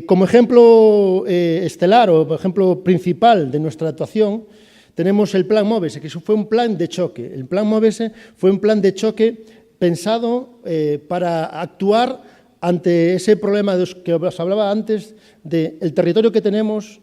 Como ejemplo estelar o ejemplo principal de nuestra actuación, tenemos el Plan Móvese, que fue un plan de choque. El Plan Móvese fue un plan de choque pensado para actuar ante ese problema que os hablaba antes del territorio que tenemos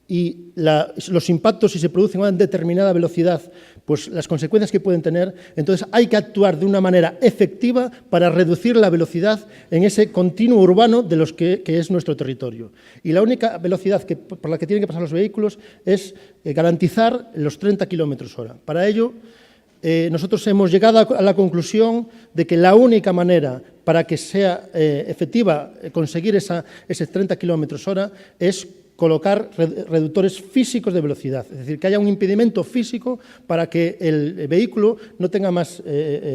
y los impactos si se producen a una determinada velocidad, pues las consecuencias que pueden tener. Entonces hay que actuar de una manera efectiva para reducir la velocidad en ese continuo urbano de los que es nuestro territorio. Y la única velocidad por la que tienen que pasar los vehículos es garantizar los 30 km/h. Para ello, nosotros hemos llegado a la conclusión de que la única manera para que sea efectiva conseguir ese 30 km/h es colocar reductores físicos de velocidad, es decir, que haya un impedimento físico para que el vehículo no tenga más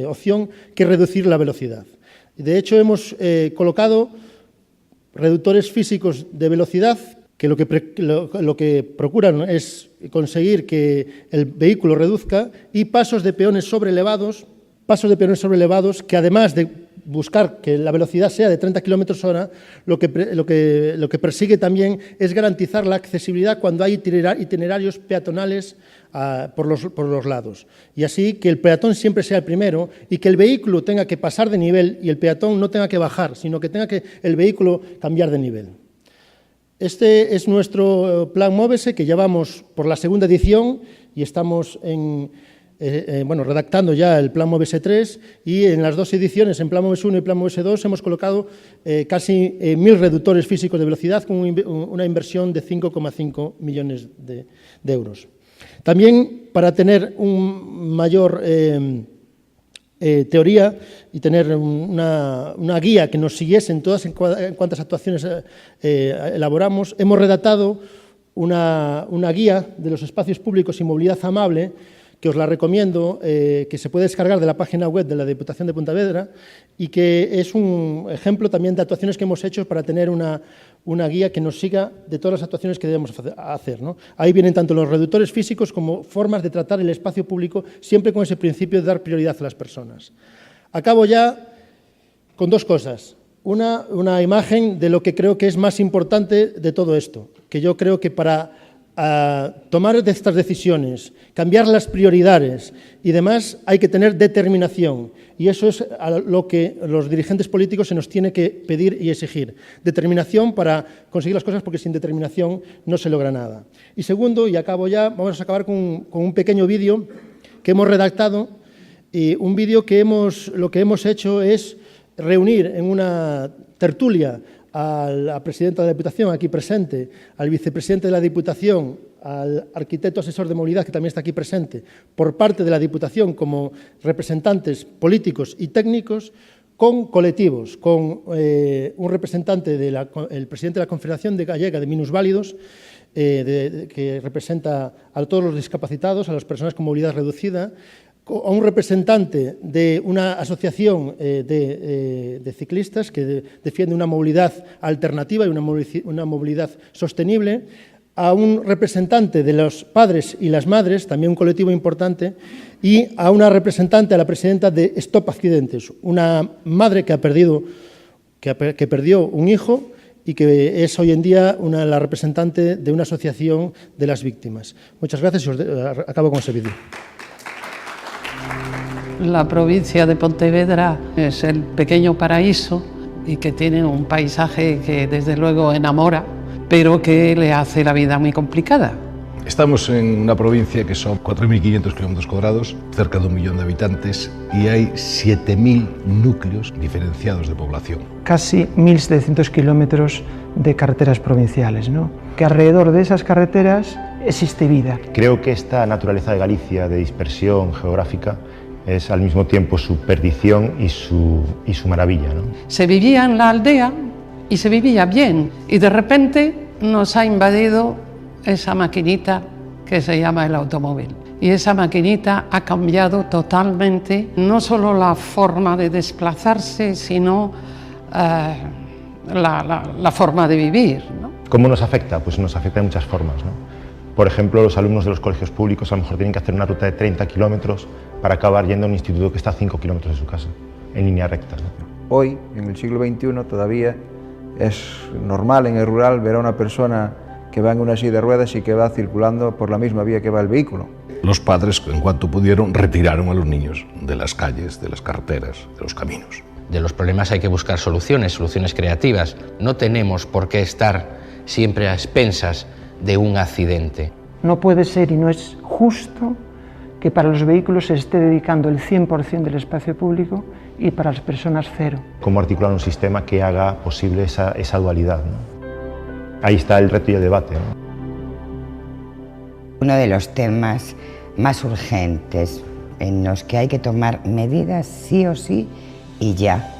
opción que reducir la velocidad. De hecho, hemos colocado reductores físicos de velocidad que lo que procuran es conseguir que el vehículo reduzca, y pasos de peones sobrelevados que, además de buscar que la velocidad sea de 30 km/h, lo que persigue también es garantizar la accesibilidad cuando hay itinerarios peatonales por los lados. Y así que el peatón siempre sea el primero y que el vehículo tenga que pasar de nivel y el peatón no tenga que bajar, sino que tenga que el vehículo cambiar de nivel. Este es nuestro Plan Móvese, que llevamos por la segunda edición y estamos redactando ya el Plan Móvese 3, y en las dos ediciones, en Plan Móvese 1 y Plan Móvese 2, hemos colocado casi 1.000 reductores físicos de velocidad con una inversión de 5,5 millones de euros. También, para tener un mayor teoría y tener una guía que nos siguiese en todas en cuantas actuaciones elaboramos, hemos redactado una guía de los espacios públicos y movilidad amable, que os la recomiendo, que se puede descargar de la página web de la Diputación de Pontevedra, y que es un ejemplo también de actuaciones que hemos hecho para tener una guía que nos siga de todas las actuaciones que debemos hacer, ¿no? Ahí vienen tanto los reductores físicos como formas de tratar el espacio público, siempre con ese principio de dar prioridad a las personas. Acabo ya con dos cosas. Una imagen de lo que creo que es más importante de todo esto, que yo creo que para tomar estas decisiones, cambiar las prioridades y demás, hay que tener determinación. Y eso es a lo que los dirigentes políticos se nos tiene que pedir y exigir. Determinación para conseguir las cosas, porque sin determinación no se logra nada. Y segundo, y acabo ya, vamos a acabar con un pequeño vídeo que hemos redactado, y un vídeo que lo que hemos hecho es reunir en una tertulia a la presidenta de la Diputación, aquí presente, al vicepresidente de la Diputación, al arquitecto asesor de movilidad, que también está aquí presente, por parte de la Diputación como representantes políticos y técnicos, con colectivos, con un representante, el presidente de la Confederación Gallega de Minusválidos, que representa a todos los discapacitados, a las personas con movilidad reducida, a un representante de una asociación de ciclistas que defiende una movilidad alternativa y una movilidad sostenible, a un representante de los padres y las madres, también un colectivo importante, y a una representante, a la presidenta de Stop Accidentes, una madre que perdió un hijo y que es hoy en día la representante de una asociación de las víctimas. Muchas gracias y acabo con ese vídeo. La provincia de Pontevedra es el pequeño paraíso y que tiene un paisaje que desde luego enamora, pero que le hace la vida muy complicada. Estamos en una provincia que son 4.500 km², cerca de 1 millón de habitantes, y hay 7.000 núcleos diferenciados de población. Casi 1.700 kilómetros de carreteras provinciales, ¿no? Que alrededor de esas carreteras existe vida. Creo que esta naturaleza de Galicia, de dispersión geográfica, es al mismo tiempo su perdición y su maravilla, ¿no? Se vivía en la aldea y se vivía bien, y de repente nos ha invadido esa maquinita que se llama el automóvil. Y esa maquinita ha cambiado totalmente, no solo la forma de desplazarse, sino la forma de vivir, ¿no? ¿Cómo nos afecta? Pues nos afecta de muchas formas, ¿no? Por ejemplo, los alumnos de los colegios públicos a lo mejor tienen que hacer una ruta de 30 kilómetros para acabar yendo a un instituto que está a 5 kilómetros de su casa, en línea recta, ¿no? Hoy, en el siglo XXI, todavía Es normal en el rural ver a una persona que va en una silla de ruedas y que va circulando por la misma vía que va el vehículo. Los padres, en cuanto pudieron, retiraron a los niños de las calles, de las carreteras, de los caminos. De los problemas hay que buscar soluciones, soluciones creativas. No tenemos por qué estar siempre a expensas de un accidente. No puede ser y no es justo que para los vehículos se esté dedicando el 100% del espacio público y para las personas cero. ¿Cómo articular un sistema que haga posible esa dualidad, ¿no? Ahí está el reto y el debate, ¿no? Uno de los temas más urgentes en los que hay que tomar medidas sí o sí y ya,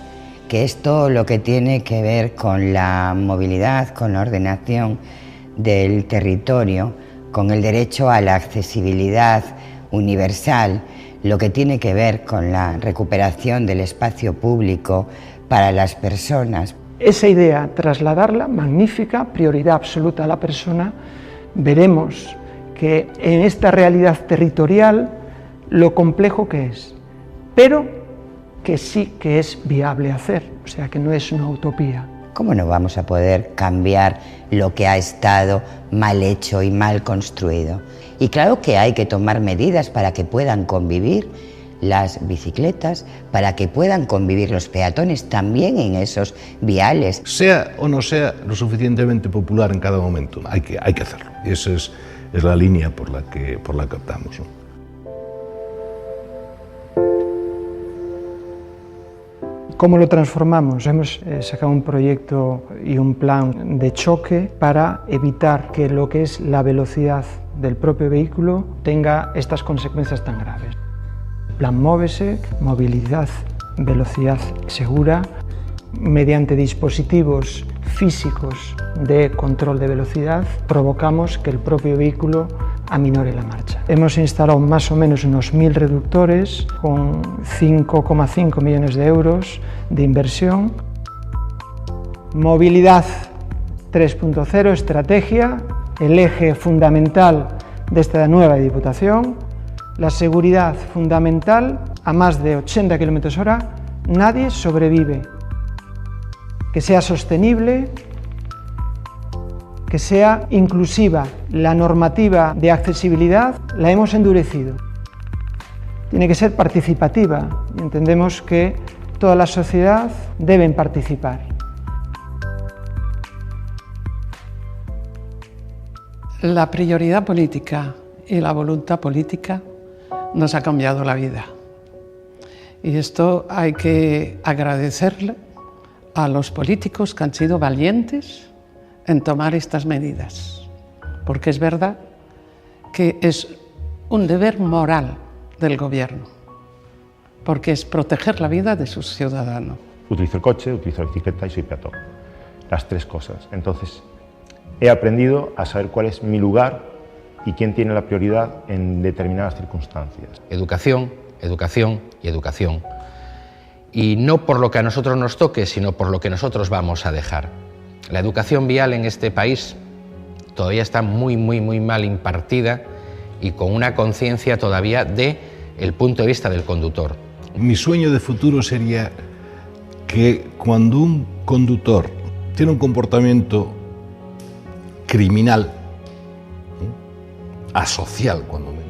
que es todo lo que tiene que ver con la movilidad, con la ordenación del territorio, con el derecho a la accesibilidad universal, lo que tiene que ver con la recuperación del espacio público para las personas. Esa idea, trasladarla, magnífica, prioridad absoluta a la persona, veremos que en esta realidad territorial lo complejo que es, pero que sí que es viable hacer, o sea que no es una utopía. ¿Cómo no vamos a poder cambiar lo que ha estado mal hecho y mal construido? Y claro que hay que tomar medidas para que puedan convivir las bicicletas, para que puedan convivir los peatones también en esos viales. Sea o no sea lo suficientemente popular en cada momento, hay que hacerlo. Y esa es la línea por la que optamos, ¿no? ¿Cómo lo transformamos? Hemos sacado un proyecto y un plan de choque para evitar que lo que es la velocidad del propio vehículo tenga estas consecuencias tan graves. Plan Móvese, movilidad, velocidad segura, mediante dispositivos físicos de control de velocidad, provocamos que el propio vehículo aminore la marcha. Hemos instalado más o menos unos 1000 reductores con 5,5 millones de euros de inversión. Movilidad 3.0, estrategia, el eje fundamental de esta nueva Diputación. La seguridad fundamental, a más de 80 km/h, nadie sobrevive. Que sea sostenible, que sea inclusiva. La normativa de accesibilidad la hemos endurecido. Tiene que ser participativa y entendemos que toda la sociedad debe participar. La prioridad política y la voluntad política nos ha cambiado la vida. Y esto hay que agradecerle a los políticos que han sido valientes en tomar estas medidas, porque es verdad que es un deber moral del gobierno, porque es proteger la vida de sus ciudadanos. Utilizo el coche, utilizo la bicicleta y soy peatón. Las tres cosas. Entonces, he aprendido a saber cuál es mi lugar y quién tiene la prioridad en determinadas circunstancias. Educación, educación y educación. Y no por lo que a nosotros nos toque, sino por lo que nosotros vamos a dejar. La educación vial en este país todavía está muy mal impartida y con una conciencia todavía del punto de vista del conductor. Mi sueño de futuro sería que cuando un conductor tiene un comportamiento criminal, asocial cuando menos,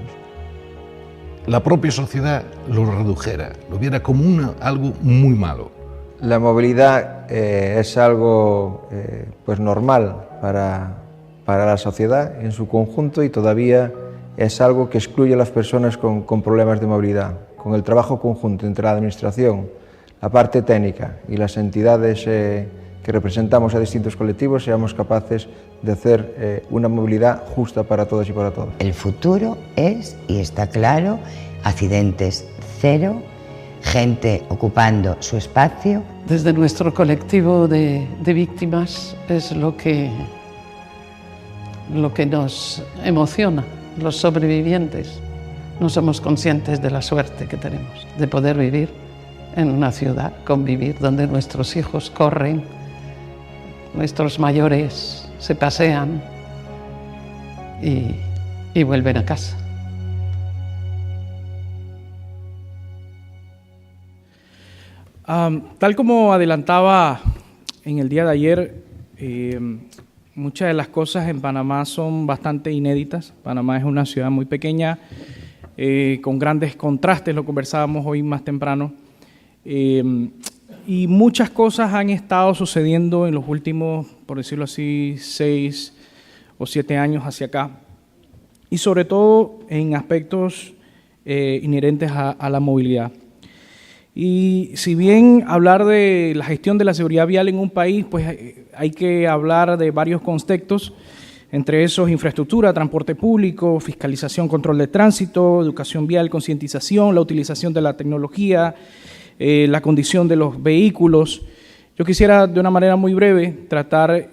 la propia sociedad lo redujera, lo viera como algo muy malo. La movilidad es algo pues normal para la sociedad en su conjunto y todavía es algo que excluye a las personas con problemas de movilidad. Con el trabajo conjunto entre la administración, la parte técnica y las entidades que representamos a distintos colectivos, seamos capaces de hacer una movilidad justa para todas y para todos. El futuro es, y está claro, accidentes cero, gente ocupando su espacio. Desde nuestro colectivo de víctimas es lo que nos emociona, los sobrevivientes. No somos conscientes de la suerte que tenemos de poder vivir en una ciudad, convivir donde nuestros hijos corren, nuestros mayores se pasean y vuelven a casa. Tal como adelantaba en el día de ayer, muchas de las cosas en Panamá son bastante inéditas. Panamá es una ciudad muy pequeña, con grandes contrastes, lo conversábamos hoy más temprano, y muchas cosas han estado sucediendo en los últimos, por decirlo así, 6 o 7 años hacia acá, y sobre todo en aspectos inherentes a la movilidad. Y si bien hablar de la gestión de la seguridad vial en un país, pues hay que hablar de varios contextos, entre esos infraestructura, transporte público, fiscalización, control de tránsito, educación vial, concientización, la utilización de la tecnología, la condición de los vehículos. Yo quisiera de una manera muy breve tratar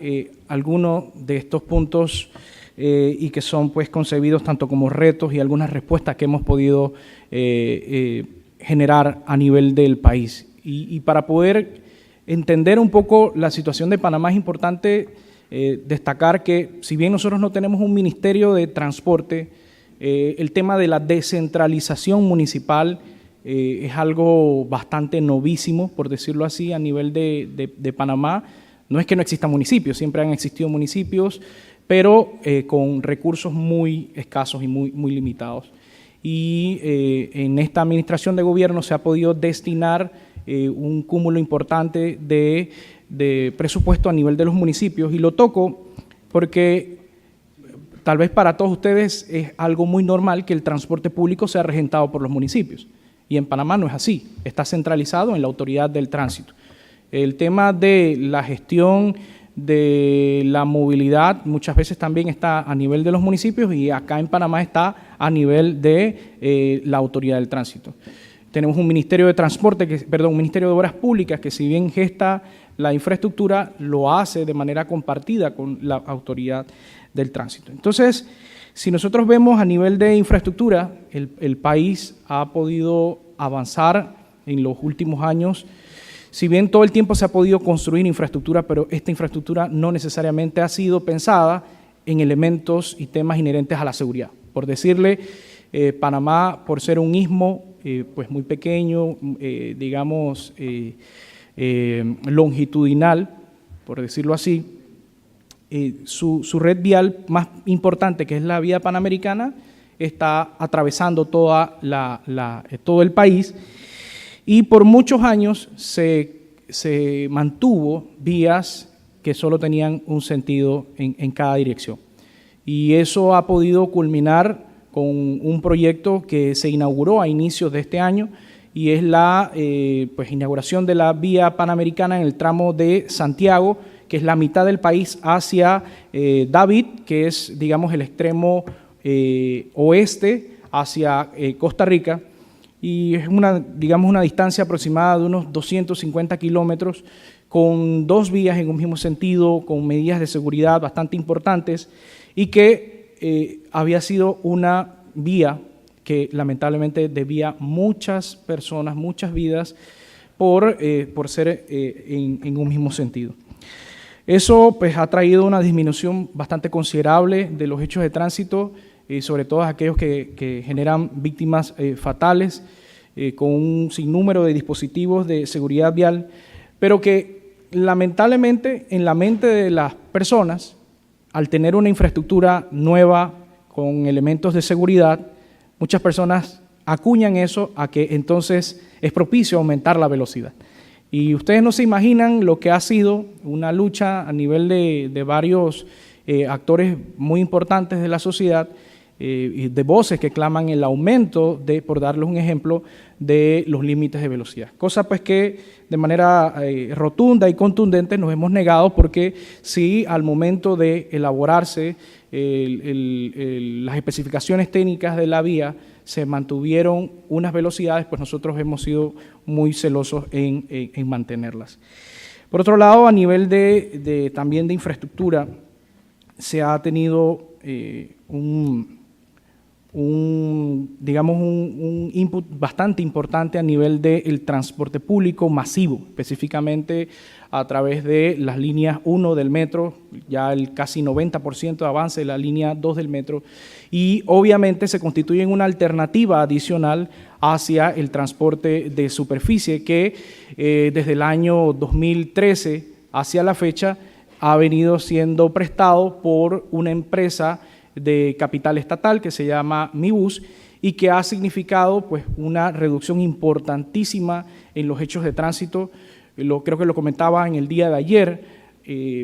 algunos de estos puntos y que son pues concebidos tanto como retos y algunas respuestas que hemos podido generar a nivel del país. Y para poder entender un poco la situación de Panamá es importante destacar que si bien nosotros no tenemos un ministerio de transporte, el tema de la descentralización municipal es algo bastante novísimo, por decirlo así, a nivel de Panamá. No es que no existan municipios, siempre han existido municipios, pero con recursos muy escasos y muy limitados. Y en esta administración de gobierno se ha podido destinar un cúmulo importante de presupuesto a nivel de los municipios, y lo toco porque tal vez para todos ustedes es algo muy normal que el transporte público sea regentado por los municipios, y en Panamá no es así, está centralizado en la autoridad del tránsito. El tema de la gestión de la movilidad muchas veces también está a nivel de los municipios, y acá en Panamá está a nivel de la autoridad del tránsito. Tenemos un Ministerio de Transporte, un Ministerio de Obras Públicas que si bien gesta la infraestructura, lo hace de manera compartida con la autoridad del tránsito. Entonces, si nosotros vemos a nivel de infraestructura, el país ha podido avanzar en los últimos años. Si bien todo el tiempo se ha podido construir infraestructura, pero esta infraestructura no necesariamente ha sido pensada en elementos y temas inherentes a la seguridad. Por decirle, Panamá, por ser un istmo pues muy pequeño, digamos longitudinal, por decirlo así, su red vial más importante, que es la vía panamericana, está atravesando todo el país. Y por muchos años se mantuvo vías que solo tenían un sentido en cada dirección. Y eso ha podido culminar con un proyecto que se inauguró a inicios de este año, y es la inauguración de la vía panamericana en el tramo de Santiago, que es la mitad del país hacia David, que es, digamos, el extremo oeste hacia Costa Rica. Y es una distancia aproximada de unos 250 kilómetros, con 2 vías en un mismo sentido, con medidas de seguridad bastante importantes, y que había sido una vía que lamentablemente debía muchas personas, muchas vidas, por ser en un mismo sentido. Eso pues ha traído una disminución bastante considerable de los hechos de tránsito, sobre todo aquellos que generan víctimas fatales, con un sinnúmero de dispositivos de seguridad vial, pero que lamentablemente en la mente de las personas, al tener una infraestructura nueva con elementos de seguridad, muchas personas acuñan eso a que entonces es propicio aumentar la velocidad. Y ustedes no se imaginan lo que ha sido una lucha a nivel de varios actores muy importantes de la sociedad, de voces que claman el aumento por darles un ejemplo, de los límites de velocidad. Cosa pues que de manera rotunda y contundente nos hemos negado, porque si al momento de elaborarse las especificaciones técnicas de la vía se mantuvieron unas velocidades, pues nosotros hemos sido muy celosos en mantenerlas. Por otro lado, a nivel también de infraestructura, se ha tenido un input bastante importante a nivel del transporte público masivo, específicamente a través de las líneas 1 del metro, ya el casi 90% de avance de la línea 2 del metro, y obviamente se constituyen una alternativa adicional hacia el transporte de superficie que desde el año 2013 hacia la fecha ha venido siendo prestado por una empresa de capital estatal que se llama MIBUS y que ha significado pues, una reducción importantísima en los hechos de tránsito. Creo que lo comentaba en el día de ayer,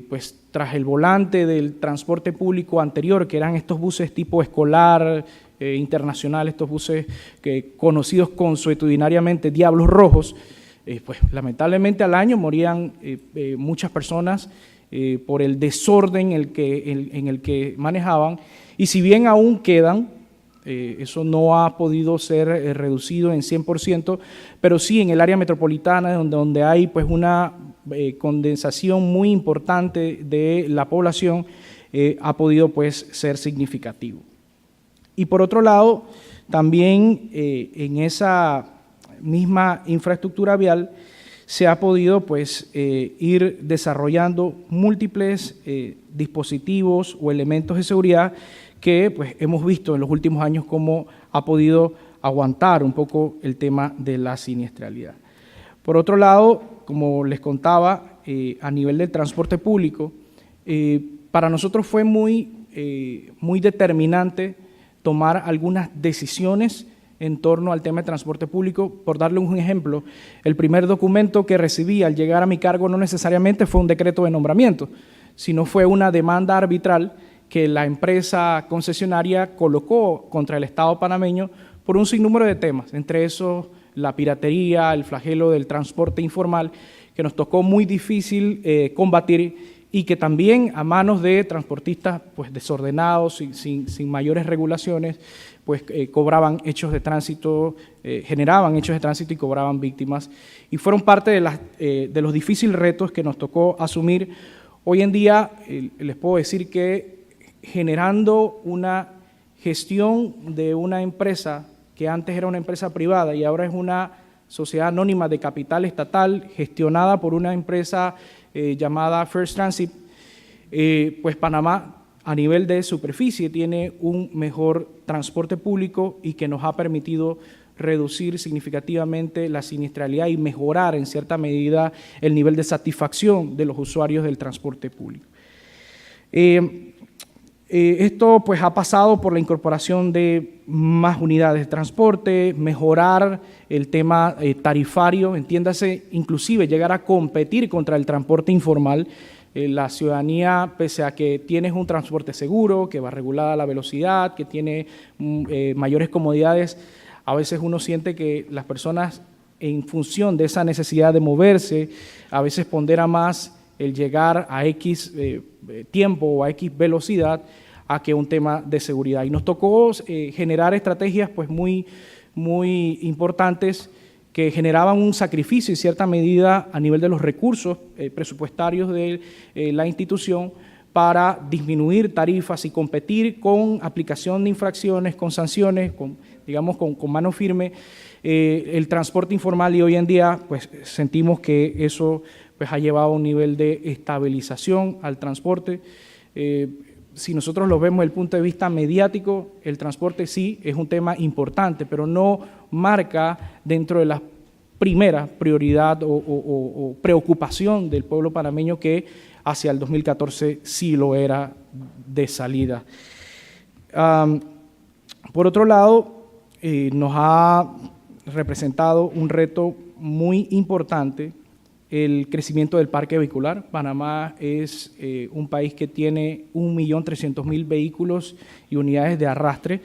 pues tras el volante del transporte público anterior, que eran estos buses tipo escolar, internacional, estos buses conocidos consuetudinariamente Diablos Rojos, pues lamentablemente al año morían muchas personas por el desorden en el que manejaban, y si bien aún quedan, eso no ha podido ser reducido en 100%, pero sí en el área metropolitana, donde hay pues una condensación muy importante de la población, ha podido pues ser significativo. Y por otro lado, también en esa misma infraestructura vial se ha podido pues, ir desarrollando múltiples dispositivos o elementos de seguridad que pues, hemos visto en los últimos años cómo ha podido aguantar un poco el tema de la siniestralidad. Por otro lado, como les contaba, a nivel del transporte público, para nosotros fue muy determinante tomar algunas decisiones en torno al tema de transporte público. Por darle un ejemplo, el primer documento que recibí al llegar a mi cargo no necesariamente fue un decreto de nombramiento, sino fue una demanda arbitral que la empresa concesionaria colocó contra el Estado panameño por un sinnúmero de temas, entre esos la piratería, el flagelo del transporte informal, que nos tocó muy difícil combatir, y que también a manos de transportistas pues, desordenados, sin mayores regulaciones, pues cobraban hechos de tránsito, generaban hechos de tránsito y cobraban víctimas. Y fueron parte de los difíciles retos que nos tocó asumir. Hoy en día les puedo decir que generando una gestión de una empresa que antes era una empresa privada y ahora es una sociedad anónima de capital estatal gestionada por una empresa llamada First Transit, pues Panamá a nivel de superficie tiene un mejor transporte público y que nos ha permitido reducir significativamente la siniestralidad y mejorar en cierta medida el nivel de satisfacción de los usuarios del transporte público. Esto pues ha pasado por la incorporación de más unidades de transporte, mejorar el tema tarifario, entiéndase, inclusive llegar a competir contra el transporte informal. La ciudadanía, pese a que tienes un transporte seguro, que va regulada la velocidad, que tiene mayores comodidades, a veces uno siente que las personas, en función de esa necesidad de moverse, a veces pondera más el llegar a X tiempo o a X velocidad a que un tema de seguridad. Y nos tocó generar estrategias pues, muy importantes que generaban un sacrificio en cierta medida a nivel de los recursos presupuestarios de la institución para disminuir tarifas y competir con aplicación de infracciones, con sanciones, con mano firme, el transporte informal, y hoy en día pues, sentimos que eso pues, ha llevado a un nivel de estabilización al transporte. Si nosotros lo vemos desde el punto de vista mediático, el transporte sí es un tema importante, pero no marca dentro de la primera prioridad o preocupación del pueblo panameño, que hacia el 2014 sí lo era de salida. Por otro lado, nos ha representado un reto muy importante el crecimiento del parque vehicular. Panamá es un país que tiene 1.300.000 vehículos y unidades de arrastre,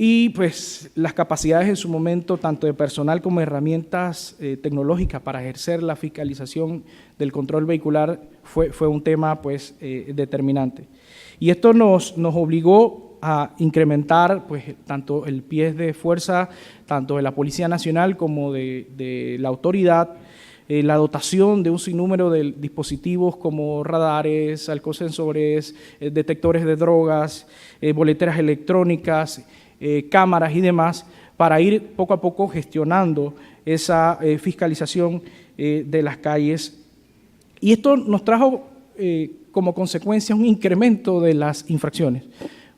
y pues las capacidades en su momento, tanto de personal como de herramientas tecnológicas para ejercer la fiscalización del control vehicular fue un tema pues, determinante. Y esto nos obligó a incrementar pues, tanto el pie de fuerza, tanto de la Policía Nacional como de la autoridad, la dotación de un sinnúmero de dispositivos como radares, alcosensores, detectores de drogas, boleteras electrónicas, cámaras y demás, para ir poco a poco gestionando esa fiscalización de las calles. Y esto nos trajo como consecuencia un incremento de las infracciones,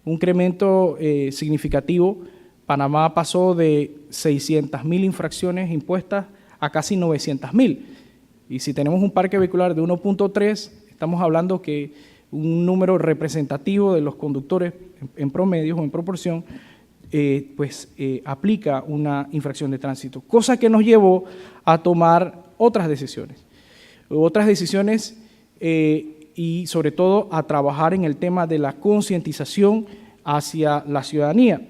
un incremento significativo. Panamá pasó de 600.000 infracciones impuestas a casi 900.000. Y si tenemos un parque vehicular de 1.3, estamos hablando que un número representativo de los conductores en promedio o en proporción, aplica una infracción de tránsito, cosa que nos llevó a tomar otras decisiones. Y sobre todo a trabajar en el tema de la concientización hacia la ciudadanía.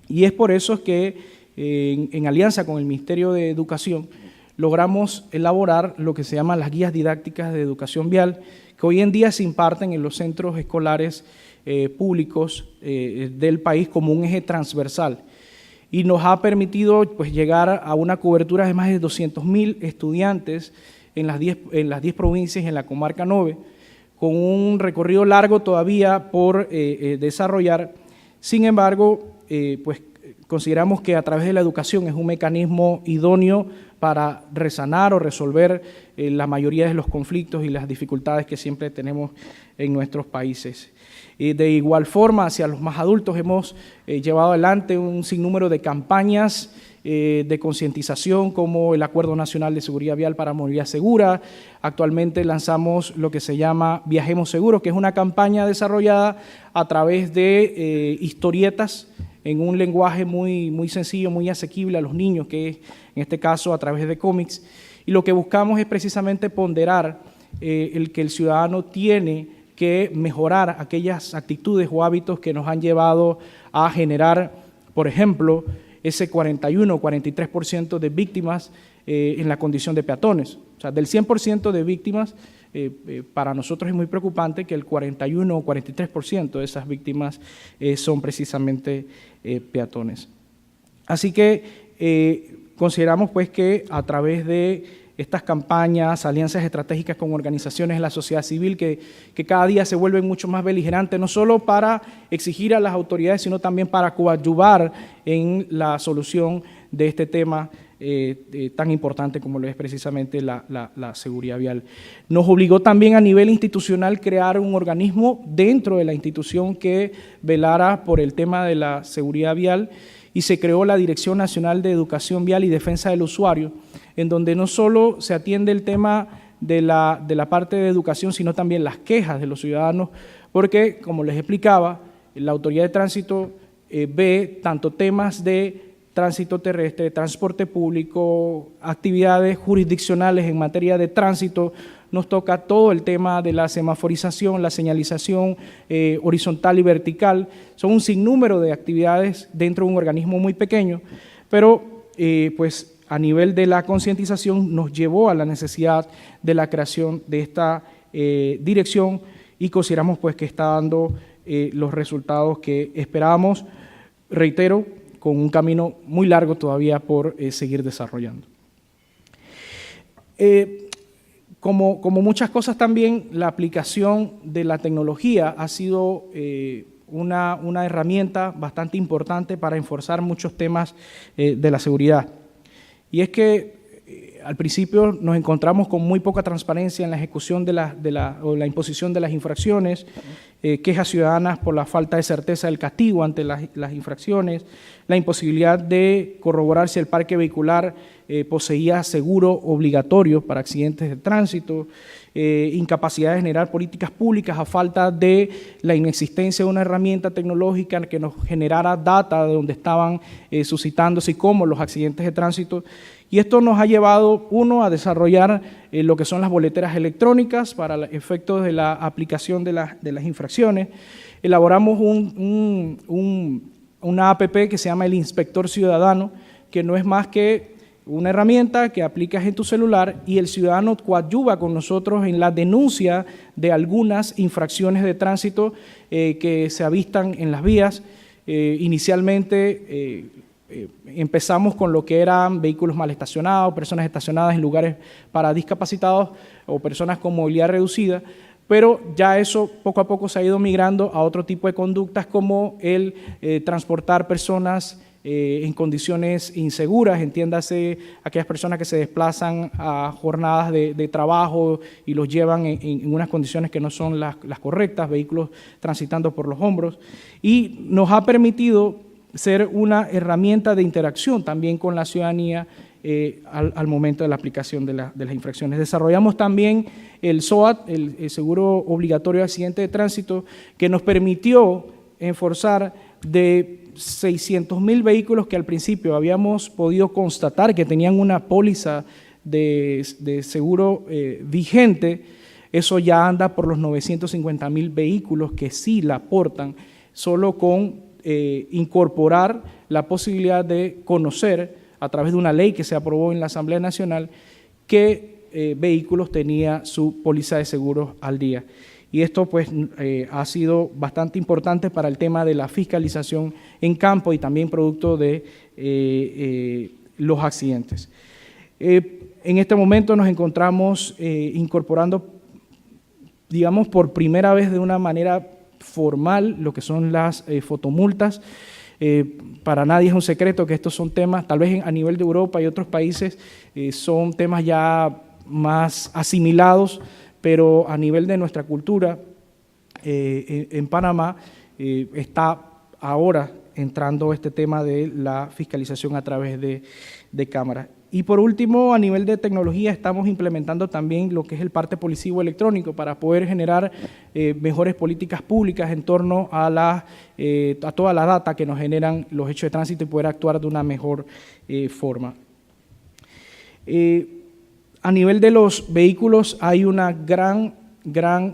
Y es por eso que en alianza con el Ministerio de Educación logramos elaborar lo que se llama las guías didácticas de educación vial, que hoy en día se imparten en los centros escolares públicos del país como un eje transversal. Y nos ha permitido pues, llegar a una cobertura de más de 200.000 estudiantes en las 10 provincias y en la comarca 9, con un recorrido largo todavía por desarrollar. Sin embargo, consideramos que a través de la educación es un mecanismo idóneo para resanar o resolver la mayoría de los conflictos y las dificultades que siempre tenemos en nuestros países. De igual forma, hacia los más adultos hemos llevado adelante un sinnúmero de campañas de concientización, como el Acuerdo Nacional de Seguridad Vial para Movilidad Segura. Actualmente lanzamos lo que se llama Viajemos Seguros, que es una campaña desarrollada a través de historietas en un lenguaje muy sencillo, muy asequible a los niños, que es en este caso a través de cómics. Y lo que buscamos es precisamente ponderar el que el ciudadano tiene que mejorar aquellas actitudes o hábitos que nos han llevado a generar, por ejemplo, ese 41 o 43% de víctimas en la condición de peatones. O sea, del 100% de víctimas, para nosotros es muy preocupante que el 41 o 43% de esas víctimas son precisamente peatones. Así que consideramos pues que a través de estas campañas, alianzas estratégicas con organizaciones de la sociedad civil que cada día se vuelven mucho más beligerantes, no solo para exigir a las autoridades, sino también para coadyuvar en la solución de este tema tan importante como lo es precisamente la seguridad vial. Nos obligó también a nivel institucional crear un organismo dentro de la institución que velara por el tema de la seguridad vial, y se creó la Dirección Nacional de Educación Vial y Defensa del Usuario, en donde no solo se atiende el tema de la parte de educación, sino también las quejas de los ciudadanos, porque, como les explicaba, la Autoridad de Tránsito ve tanto temas de tránsito terrestre, transporte público, actividades jurisdiccionales en materia de tránsito. Nos toca todo el tema de la semaforización, la señalización horizontal y vertical. Son un sinnúmero de actividades dentro de un organismo muy pequeño, pero pues a nivel de la concientización nos llevó a la necesidad de la creación de esta dirección, y consideramos pues que está dando los resultados que esperábamos, reitero, con un camino muy largo todavía por seguir desarrollando. Como muchas cosas también, la aplicación de la tecnología ha sido una herramienta bastante importante para enforzar muchos temas de la seguridad. Y es que al principio nos encontramos con muy poca transparencia en la ejecución o la imposición de las infracciones, quejas ciudadanas por la falta de certeza del castigo ante las infracciones, la imposibilidad de corroborar si el parque vehicular poseía seguro obligatorio para accidentes de tránsito, incapacidad de generar políticas públicas a falta de la inexistencia de una herramienta tecnológica que nos generara data de dónde estaban suscitándose y cómo los accidentes de tránsito. Y esto nos ha llevado, uno, a desarrollar lo que son las boleteras electrónicas para efectos de la aplicación de las infracciones. Elaboramos una APP que se llama el Inspector Ciudadano, que no es más que una herramienta que aplicas en tu celular y el ciudadano coadyuva con nosotros en la denuncia de algunas infracciones de tránsito que se avistan en las vías. Inicialmente empezamos con lo que eran vehículos mal estacionados, personas estacionadas en lugares para discapacitados o personas con movilidad reducida, pero ya eso poco a poco se ha ido migrando a otro tipo de conductas, como el transportar personas en condiciones inseguras, entiéndase aquellas personas que se desplazan a jornadas de trabajo y los llevan en unas condiciones que no son las correctas, vehículos transitando por los hombros, y nos ha permitido ser una herramienta de interacción también con la ciudadanía al momento de la aplicación de las infracciones. Desarrollamos también el SOAT, el Seguro Obligatorio de Accidente de Tránsito, que nos permitió enforzar de 600.000 vehículos que al principio habíamos podido constatar que tenían una póliza de seguro vigente. Eso ya anda por los 950.000 vehículos que sí la aportan, solo con incorporar la posibilidad de conocer a través de una ley que se aprobó en la Asamblea Nacional qué vehículos tenía su póliza de seguros al día. Y esto pues ha sido bastante importante para el tema de la fiscalización en campo y también producto de los accidentes. En este momento nos encontramos incorporando, digamos, por primera vez de una manera formal lo que son las fotomultas. Para nadie es un secreto que estos son temas, tal vez a nivel de Europa y otros países, son temas ya más asimilados, pero a nivel de nuestra cultura, en Panamá está ahora entrando este tema de la fiscalización a través de cámaras. Y por último, a nivel de tecnología, estamos implementando también lo que es el parte policivo electrónico para poder generar mejores políticas públicas en torno a toda la data que nos generan los hechos de tránsito y poder actuar de una mejor forma. A nivel de los vehículos hay una gran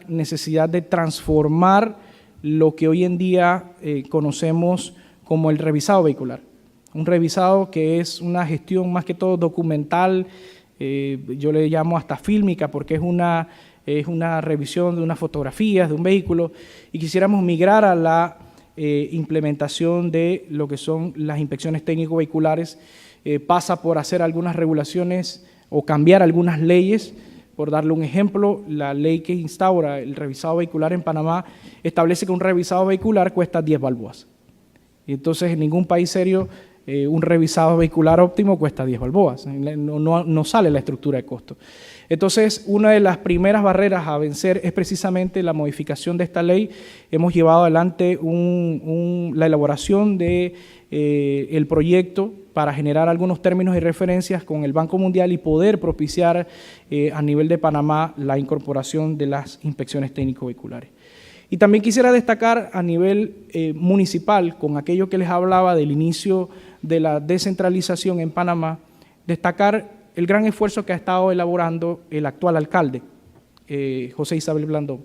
necesidad de transformar lo que hoy en día conocemos como el revisado vehicular. Un revisado que es una gestión más que todo documental, yo le llamo hasta fílmica porque es una revisión de unas fotografías de un vehículo, y quisiéramos migrar a la implementación de lo que son las inspecciones técnico-vehiculares. Pasa por hacer algunas regulaciones o cambiar algunas leyes. Por darle un ejemplo, la ley que instaura el revisado vehicular en Panamá establece que un revisado vehicular cuesta 10 balboas. Y entonces en ningún país serio un revisado vehicular óptimo cuesta 10 balboas, no sale la estructura de costo. Entonces, una de las primeras barreras a vencer es precisamente la modificación de esta ley. Hemos llevado adelante la elaboración de el proyecto para generar algunos términos y referencias con el Banco Mundial y poder propiciar a nivel de Panamá la incorporación de las inspecciones técnico-vehiculares. Y también quisiera destacar a nivel municipal, con aquello que les hablaba del inicio de la descentralización en Panamá, destacar el gran esfuerzo que ha estado elaborando el actual alcalde, José Isabel Blandón.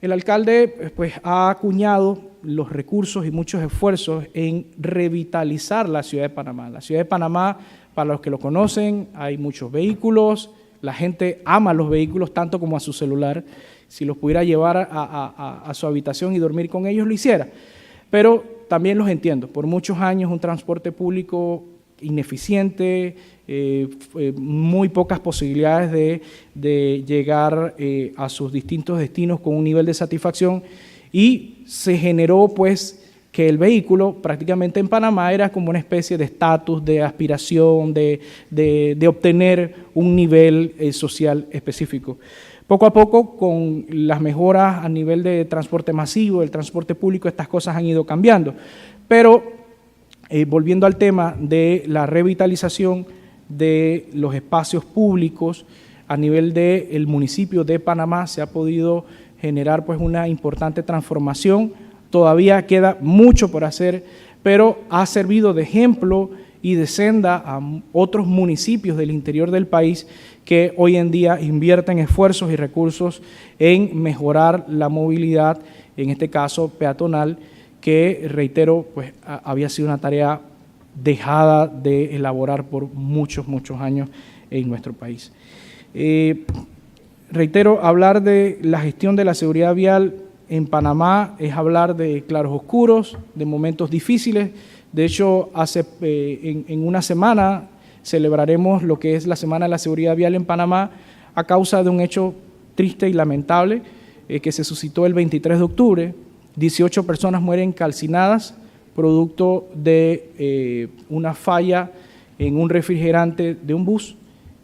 El alcalde pues, ha acuñado los recursos y muchos esfuerzos en revitalizar la ciudad de Panamá. La ciudad de Panamá, para los que lo conocen, hay muchos vehículos, la gente ama los vehículos tanto como a su celular. Si los pudiera llevar a su habitación y dormir con ellos, lo hiciera. Pero también los entiendo. Por muchos años un transporte público ineficiente, muy pocas posibilidades de llegar a sus distintos destinos con un nivel de satisfacción, y se generó pues que el vehículo prácticamente en Panamá era como una especie de estatus, de aspiración, de obtener un nivel social específico. Poco a poco, con las mejoras a nivel de transporte masivo, el transporte público, estas cosas han ido cambiando. Pero, volviendo al tema de la revitalización de los espacios públicos, a nivel del municipio de Panamá se ha podido generar pues, una importante transformación. Todavía queda mucho por hacer, pero ha servido de ejemplo y de senda a otros municipios del interior del país que hoy en día invierten esfuerzos y recursos en mejorar la movilidad, en este caso peatonal, que, reitero, pues había sido una tarea dejada de elaborar por muchos años en nuestro país. Reitero, hablar de la gestión de la seguridad vial en Panamá es hablar de claros oscuros, de momentos difíciles. De hecho, en una semana celebraremos lo que es la Semana de la Seguridad Vial en Panamá a causa de un hecho triste y lamentable que se suscitó el 23 de octubre. 18 personas mueren calcinadas producto de una falla en un refrigerante de un bus,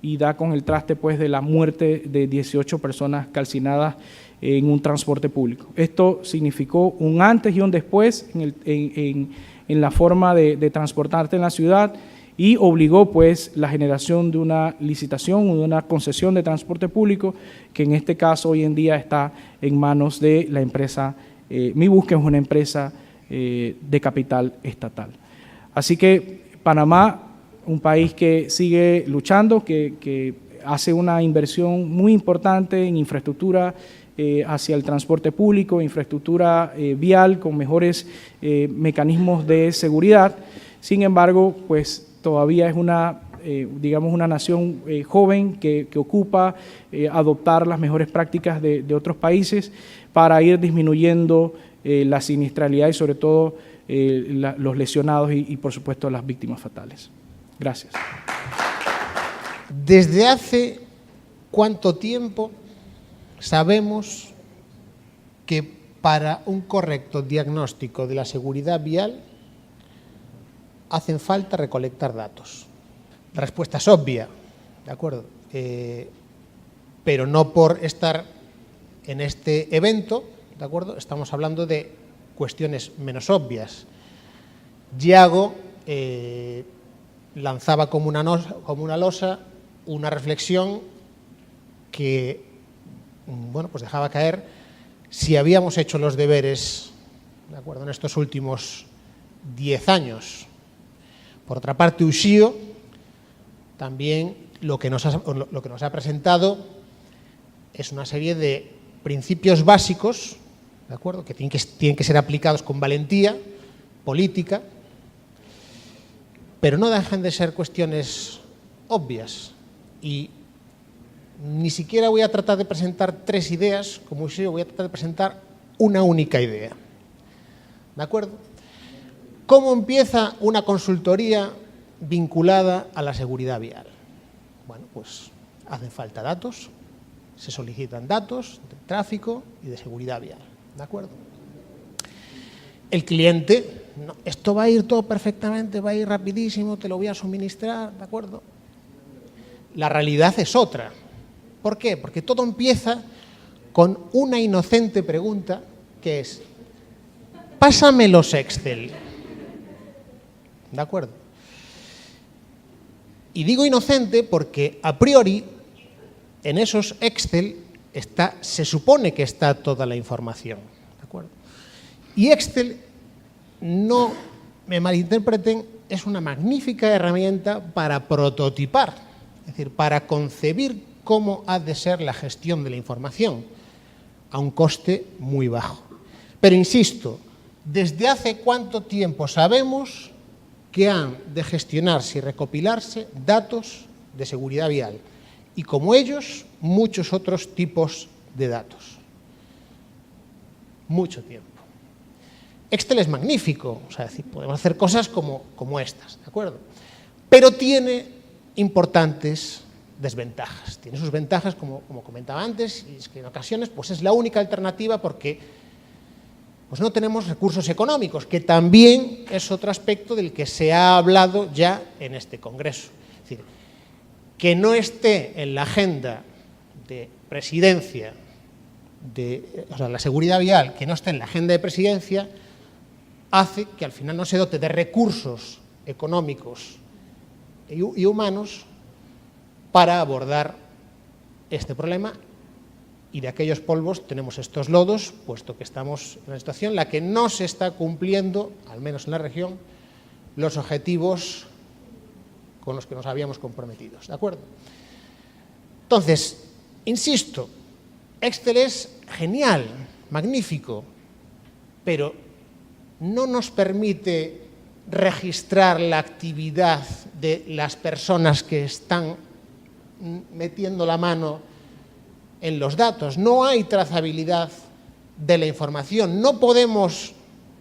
y da con el traste pues, de la muerte de 18 personas calcinadas en un transporte público. Esto significó un antes y un después en en la forma de transportarte en la ciudad y obligó pues la generación de una licitación o de una concesión de transporte público que en este caso hoy en día está en manos de la empresa MiBus, que es una empresa de capital estatal. Así que Panamá, un país que sigue luchando, que hace una inversión muy importante en infraestructura hacia el transporte público, infraestructura vial con mejores mecanismos de seguridad. Sin embargo, pues todavía es digamos, una nación joven que ocupa adoptar las mejores prácticas de otros países para ir disminuyendo la siniestralidad y sobre todo los lesionados y por supuesto las víctimas fatales. Gracias. ¿Desde hace cuánto tiempo sabemos que para un correcto diagnóstico de la seguridad vial hacen falta recolectar datos? La respuesta es obvia, ¿de acuerdo? Pero no por estar en este evento, ¿de acuerdo? Estamos hablando de cuestiones menos obvias. Yago lanzaba como una losa una reflexión que, bueno, pues dejaba caer si habíamos hecho los deberes, ¿de acuerdo?, en estos últimos 10 años. Por otra parte, Uxío también lo que nos ha presentado es una serie de principios básicos, ¿de acuerdo?, que tienen que ser aplicados con valentía política, pero no dejan de ser cuestiones obvias. Y ni siquiera voy a tratar de presentar 3 ideas, como Uxío, voy a tratar de presentar una única idea. ¿De acuerdo? ¿Cómo empieza una consultoría vinculada a la seguridad vial? Bueno, pues hacen falta datos, se solicitan datos de tráfico y de seguridad vial. ¿De acuerdo? El cliente, no, esto va a ir todo perfectamente, va a ir rapidísimo, te lo voy a suministrar, ¿de acuerdo? La realidad es otra. ¿Por qué? Porque todo empieza con una inocente pregunta que es: pásame los Excel. ¿De acuerdo? Y digo inocente porque a priori en esos Excel se supone que está toda la información. ¿De acuerdo? Y Excel, no me malinterpreten, es una magnífica herramienta para prototipar, es decir, para concebir cómo ha de ser la gestión de la información a un coste muy bajo. Pero insisto, ¿desde hace cuánto tiempo sabemos que han de gestionarse y recopilarse datos de seguridad vial? Y como ellos, muchos otros tipos de datos. Mucho tiempo. Excel es magnífico, o sea, es decir, podemos hacer cosas como estas, ¿de acuerdo? Pero tiene importantes desventajas. Tiene sus ventajas, como comentaba antes, y es que en ocasiones pues es la única alternativa porque pues no tenemos recursos económicos, que también es otro aspecto del que se ha hablado ya en este Congreso. Es decir, que no esté en la agenda de presidencia, o sea, la seguridad vial, que no esté en la agenda de presidencia, hace que al final no se dote de recursos económicos y humanos para abordar este problema, y de aquellos polvos tenemos estos lodos, puesto que estamos en una situación en la que no se está cumpliendo, al menos en la región, los objetivos con los que nos habíamos comprometido. ¿De acuerdo? Entonces, insisto, Excel es genial, magnífico, pero no nos permite registrar la actividad de las personas que están metiendo la mano en los datos. No hay trazabilidad de la información. No podemos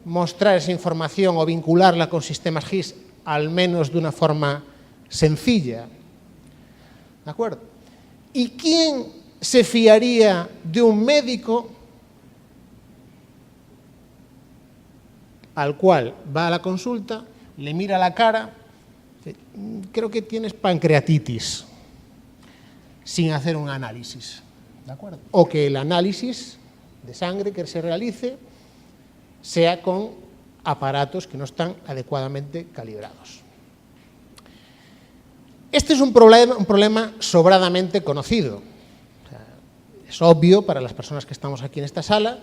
mostrar esa información o vincularla con sistemas GIS, al menos de una forma sencilla. ¿De acuerdo? ¿Y quién se fiaría de un médico al cual va a la consulta, le mira la cara, dice, creo que tienes pancreatitis, sin hacer un análisis? ¿De acuerdo? O que el análisis de sangre que se realice sea con aparatos que no están adecuadamente calibrados. Este es un problema sobradamente conocido. O sea, es obvio para las personas que estamos aquí en esta sala,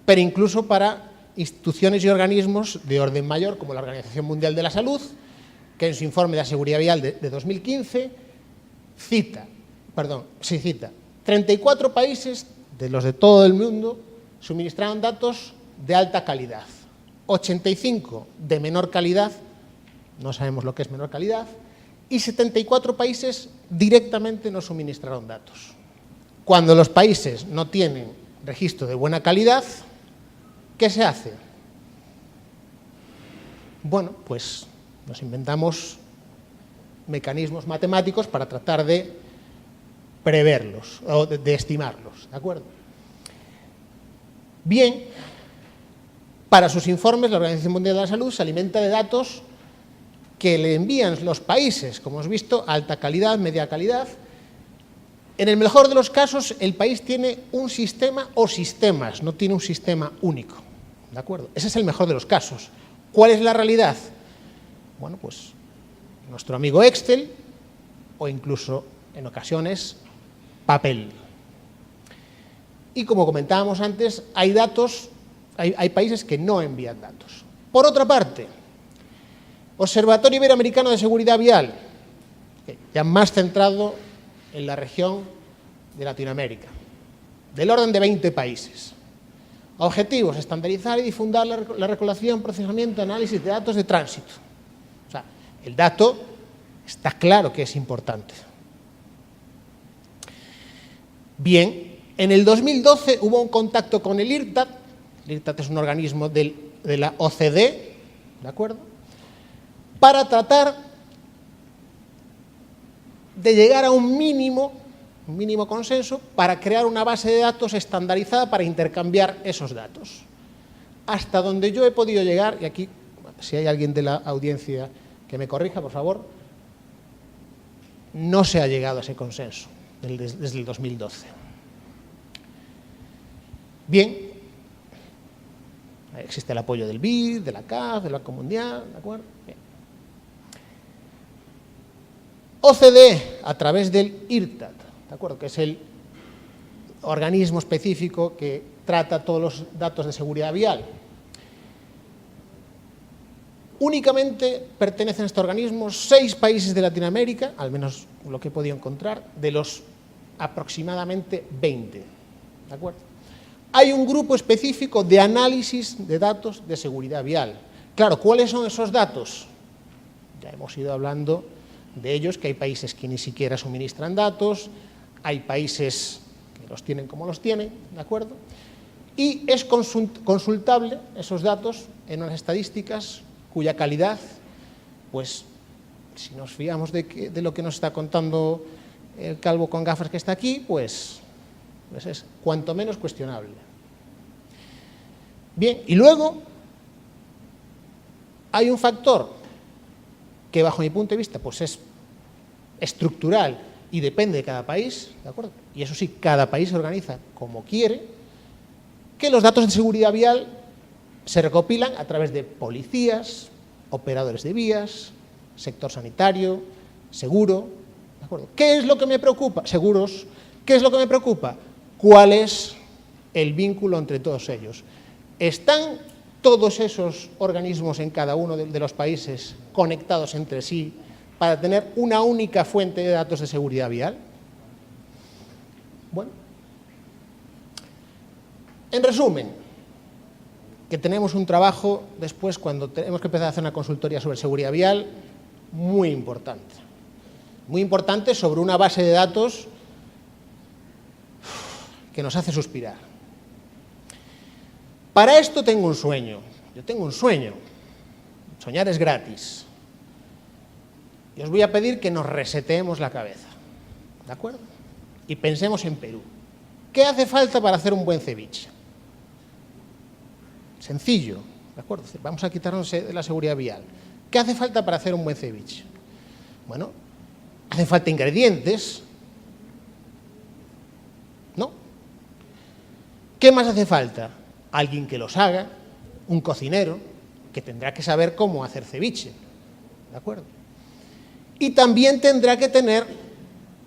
pero incluso para instituciones y organismos de orden mayor, como la Organización Mundial de la Salud, que en su informe de la seguridad vial de 2015 cita 34 países de los de todo el mundo suministraron datos de alta calidad, 85 de menor calidad, no sabemos lo que es menor calidad, y 74 países directamente no suministraron datos. Cuando los países no tienen registro de buena calidad, ¿qué se hace? Bueno, pues nos inventamos mecanismos matemáticos para tratar de preverlos o de estimarlos, ¿de acuerdo? Bien, para sus informes la Organización Mundial de la Salud se alimenta de datos que le envían los países, como hemos visto, alta calidad, media calidad. En el mejor de los casos, el país tiene un sistema o sistemas, no tiene un sistema único, ¿de acuerdo? Ese es el mejor de los casos. ¿Cuál es la realidad? Bueno, pues nuestro amigo Excel o incluso, en ocasiones, papel. Y como comentábamos antes, hay países que no envían datos. Por otra parte, Observatorio Iberoamericano de Seguridad Vial, ya más centrado en la región de Latinoamérica, del orden de 20 países. Objetivos: estandarizar y difundir la recolección, procesamiento, análisis de datos de tránsito. O sea, el dato está claro que es importante. Bien, en el 2012 hubo un contacto con el IRTAT. El IRTAT es un organismo de la OCDE, ¿de acuerdo?, para tratar de llegar a un mínimo consenso para crear una base de datos estandarizada para intercambiar esos datos. Hasta donde yo he podido llegar, y aquí, si hay alguien de la audiencia que me corrija, por favor, no se ha llegado a ese consenso desde el 2012. Bien, existe el apoyo del BID, de la CAF, del Banco Mundial, ¿de acuerdo? Bien. OCDE, a través del IRTAT, ¿de acuerdo?, que es el organismo específico que trata todos los datos de seguridad vial. Únicamente pertenecen a este organismo 6 países de Latinoamérica, al menos lo que he podido encontrar, de los aproximadamente 20. ¿De acuerdo? Hay un grupo específico de análisis de datos de seguridad vial. Claro, ¿cuáles son esos datos? Ya hemos ido hablando de ellos, que hay países que ni siquiera suministran datos, hay países que los tienen como los tienen, ¿de acuerdo? Y es consultable esos datos en unas estadísticas cuya calidad, pues, si nos fiamos de lo que nos está contando el calvo con gafas que está aquí, pues es cuanto menos cuestionable. Bien, y luego hay un factor que, bajo mi punto de vista, pues es estructural y depende de cada país, ¿de acuerdo? Y eso sí, cada país se organiza como quiere, que los datos de seguridad vial se recopilan a través de policías, operadores de vías, sector sanitario, seguro, ¿de acuerdo? ¿Qué es lo que me preocupa? Seguros. ¿Qué es lo que me preocupa? ¿Cuál es el vínculo entre todos ellos? ¿Están todos esos organismos en cada uno de los países conectados entre sí para tener una única fuente de datos de seguridad vial? Bueno, en resumen, que tenemos un trabajo después, cuando tenemos que empezar a hacer una consultoría sobre seguridad vial, muy importante sobre una base de datos que nos hace suspirar. Para esto tengo un sueño, yo tengo un sueño, soñar es gratis. Y os voy a pedir que nos reseteemos la cabeza, ¿de acuerdo? Y pensemos en Perú. ¿Qué hace falta para hacer un buen ceviche? Sencillo, ¿de acuerdo? Vamos a quitarnos de la seguridad vial. ¿Qué hace falta para hacer un buen ceviche? Bueno, hace falta ingredientes, ¿no? ¿Qué más hace falta? Alguien que los haga, un cocinero, que tendrá que saber cómo hacer ceviche, ¿de acuerdo? Y también tendrá que tener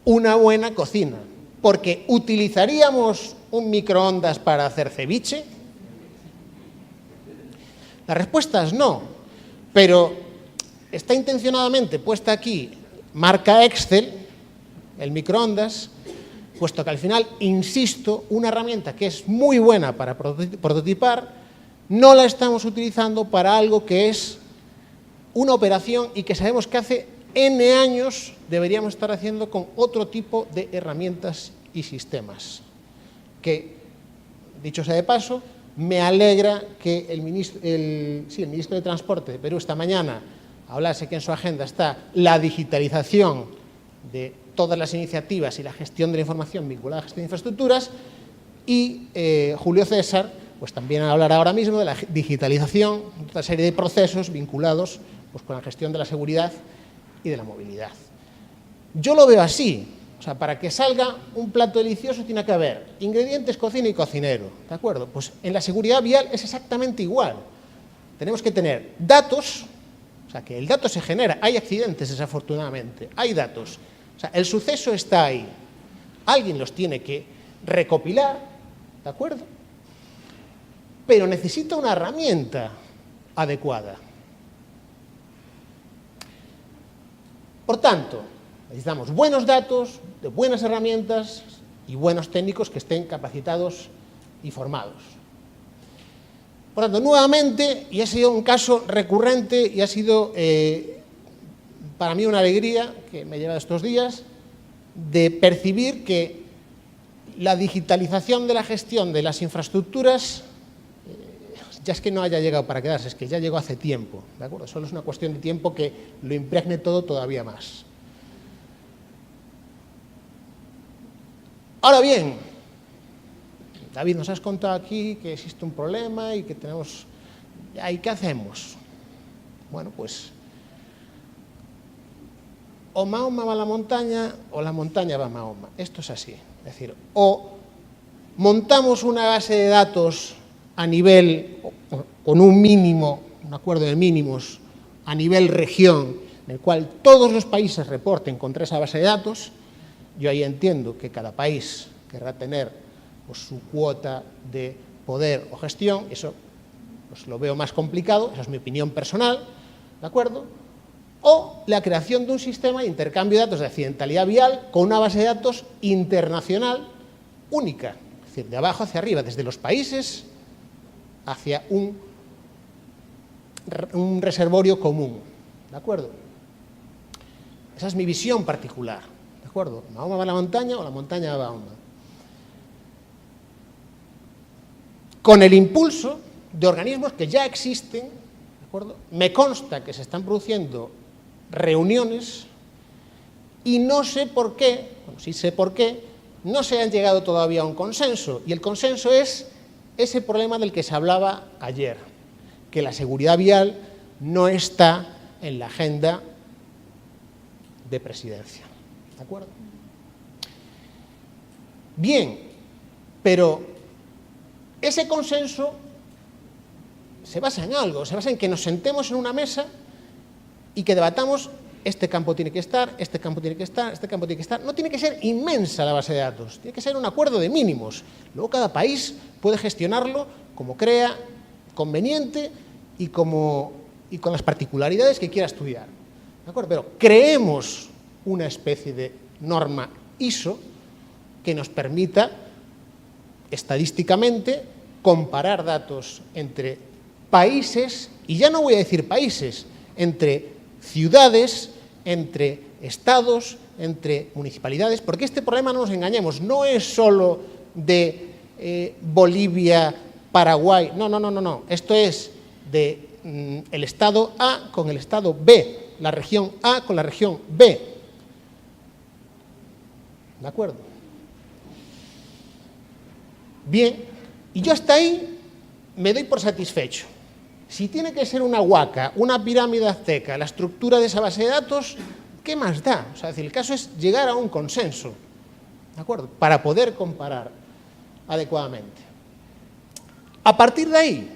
una buena cocina, porque ¿utilizaríamos un microondas para hacer ceviche? La respuesta es no, pero está intencionadamente puesta aquí marca Excel, el microondas, puesto que al final, insisto, una herramienta que es muy buena para prototipar, no la estamos utilizando para algo que es una operación y que sabemos que hace N años deberíamos estar haciendo con otro tipo de herramientas y sistemas. Que, dicho sea de paso, me alegra que el ministro de Transporte de Perú esta mañana hablase que en su agenda está la digitalización de todas las iniciativas y la gestión de la información vinculada a la gestión de infraestructuras, y Julio César pues también hablará ahora mismo de la digitalización de otra serie de procesos vinculados pues, con la gestión de la seguridad y de la movilidad. Yo lo veo así, o sea, para que salga un plato delicioso tiene que haber ingredientes, cocina y cocinero, ¿de acuerdo? Pues en la seguridad vial es exactamente igual. Tenemos que tener datos, o sea, que el dato se genera, hay accidentes desafortunadamente, hay datos, o sea, el suceso está ahí, alguien los tiene que recopilar, ¿de acuerdo? Pero necesita una herramienta adecuada. Por tanto, necesitamos buenos datos, de buenas herramientas y buenos técnicos que estén capacitados y formados. Por tanto, nuevamente, y ha sido un caso recurrente y ha sido para mí una alegría que me lleva estos días de percibir que la digitalización de la gestión de las infraestructuras ya es que no haya llegado para quedarse, es que ya llegó hace tiempo, ¿de acuerdo? Solo es una cuestión de tiempo que lo impregne todo todavía más. Ahora bien, David, nos has contado aquí que existe un problema y que tenemos... ¿Y qué hacemos? Bueno, pues o Mahoma va a la montaña o la montaña va a Mahoma. Esto es así. Es decir, o montamos una base de datos a nivel, con un mínimo, un acuerdo de mínimos, a nivel región, en el cual todos los países reporten contra esa base de datos. Yo ahí entiendo que cada país querrá tener pues, su cuota de poder o gestión, eso pues, lo veo más complicado, esa es mi opinión personal, ¿de acuerdo? O la creación de un sistema de intercambio de datos de accidentalidad vial con una base de datos internacional única, es decir, de abajo hacia arriba, desde los países hacia un reservorio común, ¿de acuerdo? Esa es mi visión particular, ¿de acuerdo? Mahoma va a la montaña o la montaña va a Mahoma. Con el impulso de organismos que ya existen, ¿de acuerdo? Me consta que se están produciendo reuniones y no sé por qué, bueno, sí sé por qué, no se han llegado todavía a un consenso, y el consenso es ese problema del que se hablaba ayer, que la seguridad vial no está en la agenda de presidencia, ¿de acuerdo? Bien, pero ese consenso se basa en algo, se basa en que nos sentemos en una mesa y que debatamos, este campo tiene que estar, este campo tiene que estar, este campo tiene que estar. No tiene que ser inmensa la base de datos, tiene que ser un acuerdo de mínimos. Luego cada país puede gestionarlo como crea conveniente y con las particularidades que quiera estudiar, ¿de acuerdo? Pero creemos una especie de norma ISO que nos permita estadísticamente comparar datos entre países, y ya no voy a decir países, entre ciudades, entre estados, entre municipalidades, porque este problema, no nos engañemos, no es solo de Bolivia, Paraguay, no, esto es de el estado A con el estado B, la región A con la región B, ¿de acuerdo? Bien, y yo hasta ahí me doy por satisfecho. Si tiene que ser una huaca, una pirámide azteca, la estructura de esa base de datos, ¿qué más da? O sea, es decir, el caso es llegar a un consenso, ¿de acuerdo? Para poder comparar adecuadamente. A partir de ahí,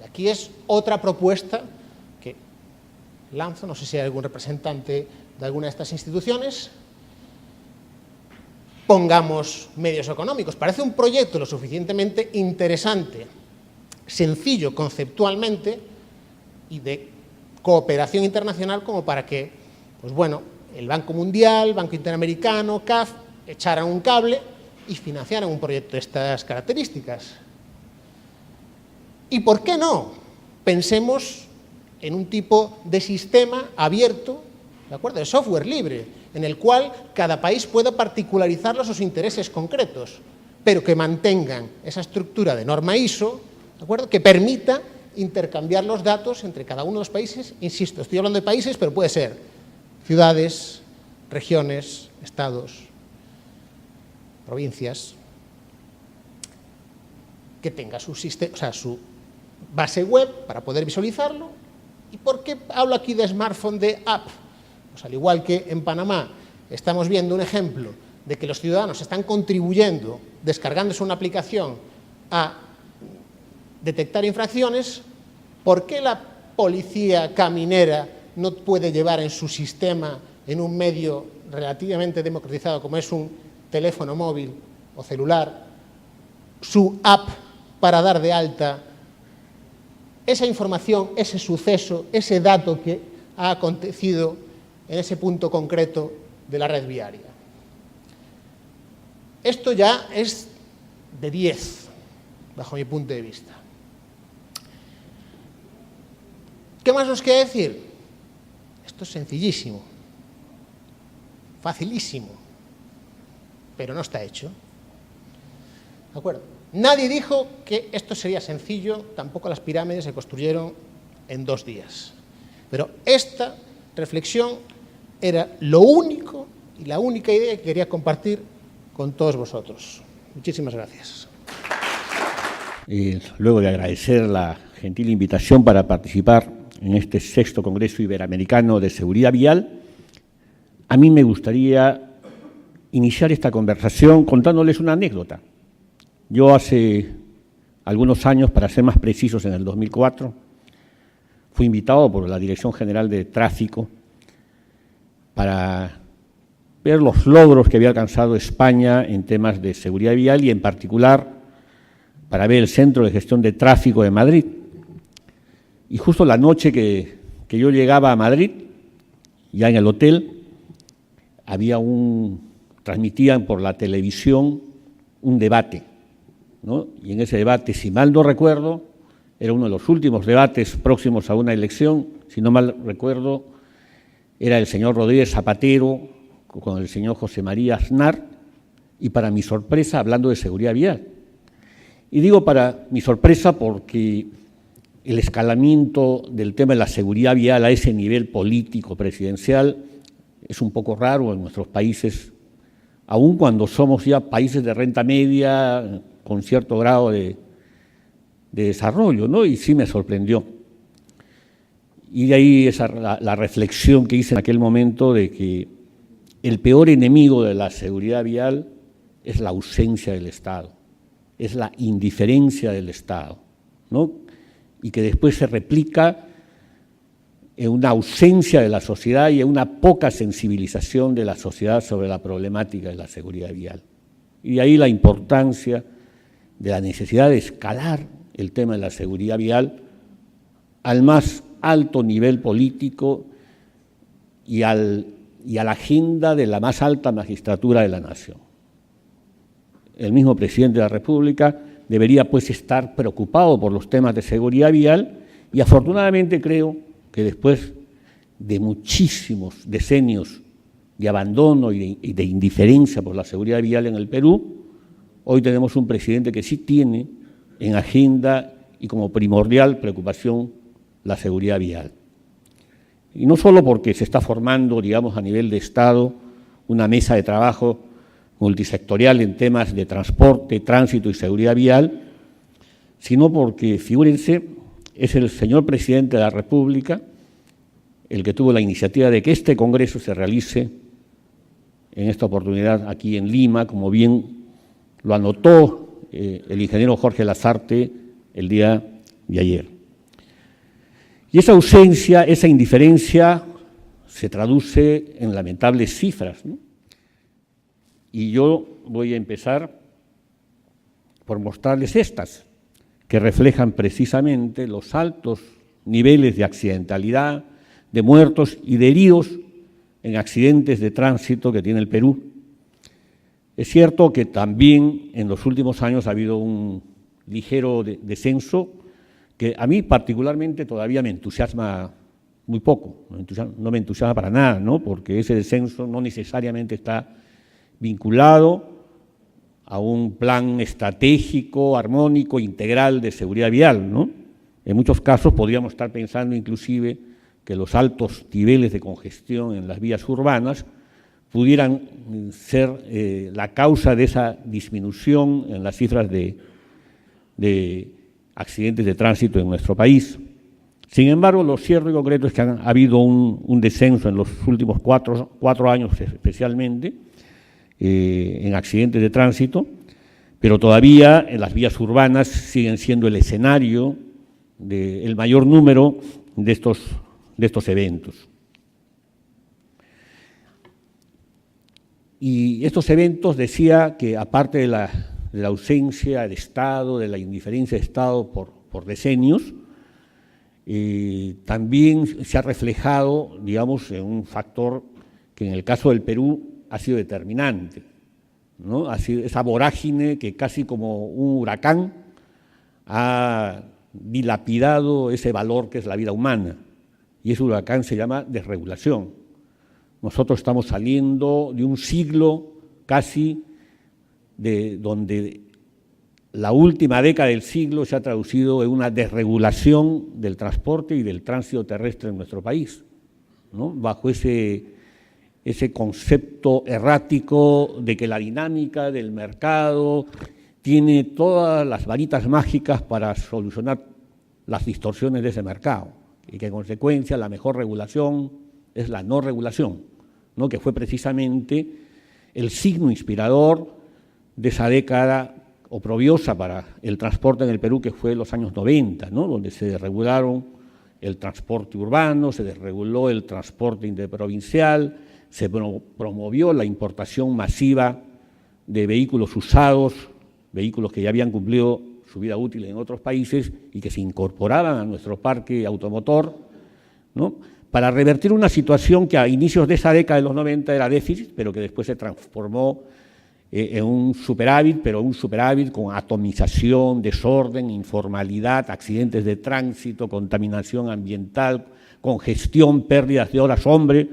Y aquí es otra propuesta que lanzo, no sé si hay algún representante de alguna de estas instituciones. Pongamos medios económicos. Parece un proyecto lo suficientemente interesante, sencillo conceptualmente y de cooperación internacional como para que, pues bueno, el Banco Mundial, Banco Interamericano, CAF, echaran un cable y financiaran un proyecto de estas características. ¿Y por qué no? Pensemos en un tipo de sistema abierto, ¿de acuerdo?, de software libre, en el cual cada país pueda particularizar sus intereses concretos, pero que mantengan esa estructura de norma ISO, ¿de acuerdo?, que permita intercambiar los datos entre cada uno de los países. Insisto, estoy hablando de países, pero puede ser ciudades, regiones, estados, provincias, que tenga su sistema, o sea, su base web para poder visualizarlo. ¿Y por qué hablo aquí de smartphone, de app? Pues al igual que en Panamá estamos viendo un ejemplo de que los ciudadanos están contribuyendo, descargándose una aplicación, a detectar infracciones, ¿por qué la policía caminera no puede llevar en su sistema, en un medio relativamente democratizado como es un teléfono móvil o celular, su app para dar de alta esa información, ese suceso, ese dato que ha acontecido en ese punto concreto de la red viaria? Esto ya es de 10, bajo mi punto de vista. ¿Qué más nos quiere decir? Esto es sencillísimo, facilísimo, pero no está hecho. ¿De acuerdo? Nadie dijo que esto sería sencillo, tampoco las pirámides se construyeron en 2 días. Pero esta reflexión era lo único y la única idea que quería compartir con todos vosotros. Muchísimas gracias. Luego de agradecer la gentil invitación para participar en este 6º Congreso Iberoamericano de Seguridad Vial, a mí me gustaría iniciar esta conversación contándoles una anécdota. Yo hace algunos años, para ser más precisos, en el 2004, fui invitado por la Dirección General de Tráfico para ver los logros que había alcanzado España en temas de seguridad vial y, en particular, para ver el Centro de Gestión de Tráfico de Madrid. Y justo la noche que yo llegaba a Madrid, ya en el hotel, transmitían por la televisión un debate, ¿no? Y en ese debate, si mal no recuerdo, era uno de los últimos debates próximos a una elección, si no mal recuerdo, era el señor Rodríguez Zapatero con el señor José María Aznar, y para mi sorpresa, hablando de seguridad vial. Y digo para mi sorpresa porque el escalamiento del tema de la seguridad vial a ese nivel político presidencial es un poco raro en nuestros países, aun cuando somos ya países de renta media con cierto grado de desarrollo, ¿no? Y sí me sorprendió. Y de ahí la reflexión que hice en aquel momento de que el peor enemigo de la seguridad vial es la ausencia del Estado, es la indiferencia del Estado, ¿no? Y que después se replica en una ausencia de la sociedad y en una poca sensibilización de la sociedad sobre la problemática de la seguridad vial. Y de ahí la importancia de la necesidad de escalar el tema de la seguridad vial al más alto nivel político y a la agenda de la más alta magistratura de la nación. El mismo presidente de la República debería pues estar preocupado por los temas de seguridad vial y afortunadamente creo que después de muchísimos decenios de abandono y de indiferencia por la seguridad vial en el Perú, hoy tenemos un presidente que sí tiene en agenda y como primordial preocupación la seguridad vial. Y no solo porque se está formando, digamos, a nivel de Estado, una mesa de trabajo multisectorial en temas de transporte, tránsito y seguridad vial, sino porque, figúrense, es el señor presidente de la República el que tuvo la iniciativa de que este Congreso se realice en esta oportunidad aquí en Lima, como bien lo anotó el ingeniero Jorge Lazarte el día de ayer. Y esa ausencia, esa indiferencia se traduce en lamentables cifras, ¿no? Y yo voy a empezar por mostrarles estas, que reflejan precisamente los altos niveles de accidentalidad, de muertos y de heridos en accidentes de tránsito que tiene el Perú. Es cierto que también en los últimos años ha habido un ligero descenso que a mí particularmente todavía me entusiasma muy poco, no me entusiasma para nada, ¿no? Porque ese descenso no necesariamente está vinculado a un plan estratégico, armónico, integral de seguridad vial, ¿no? En muchos casos podríamos estar pensando inclusive que los altos niveles de congestión en las vías urbanas pudieran ser la causa de esa disminución en las cifras de accidentes de tránsito en nuestro país. Sin embargo, lo cierto y concreto es que ha habido un descenso en los últimos cuatro años especialmente en accidentes de tránsito, pero todavía en las vías urbanas siguen siendo el escenario del mayor número de estos eventos. Y estos eventos, decía que aparte de la ausencia de Estado, de la indiferencia de Estado por decenios, también se ha reflejado, digamos, en un factor que en el caso del Perú ha sido determinante, ¿no? Ha sido esa vorágine que casi como un huracán ha dilapidado ese valor que es la vida humana, y ese huracán se llama desregulación. Nosotros estamos saliendo de un siglo casi donde la última década del siglo se ha traducido en una desregulación del transporte y del tránsito terrestre en nuestro país, ¿no? Bajo ese concepto errático de que la dinámica del mercado tiene todas las varitas mágicas para solucionar las distorsiones de ese mercado y que en consecuencia la mejor regulación es la no regulación, ¿no? Que fue precisamente el signo inspirador de esa década oprobiosa para el transporte en el Perú, que fue los años 90, ¿no? Donde se desregularon el transporte urbano, se desreguló el transporte interprovincial, se promovió la importación masiva de vehículos usados, vehículos que ya habían cumplido su vida útil en otros países y que se incorporaban a nuestro parque automotor, ¿no? Para revertir una situación que a inicios de esa década de los 90 era déficit, pero que después se transformó en un superávit, pero un superávit con atomización, desorden, informalidad, accidentes de tránsito, contaminación ambiental, congestión, pérdidas de horas hombre,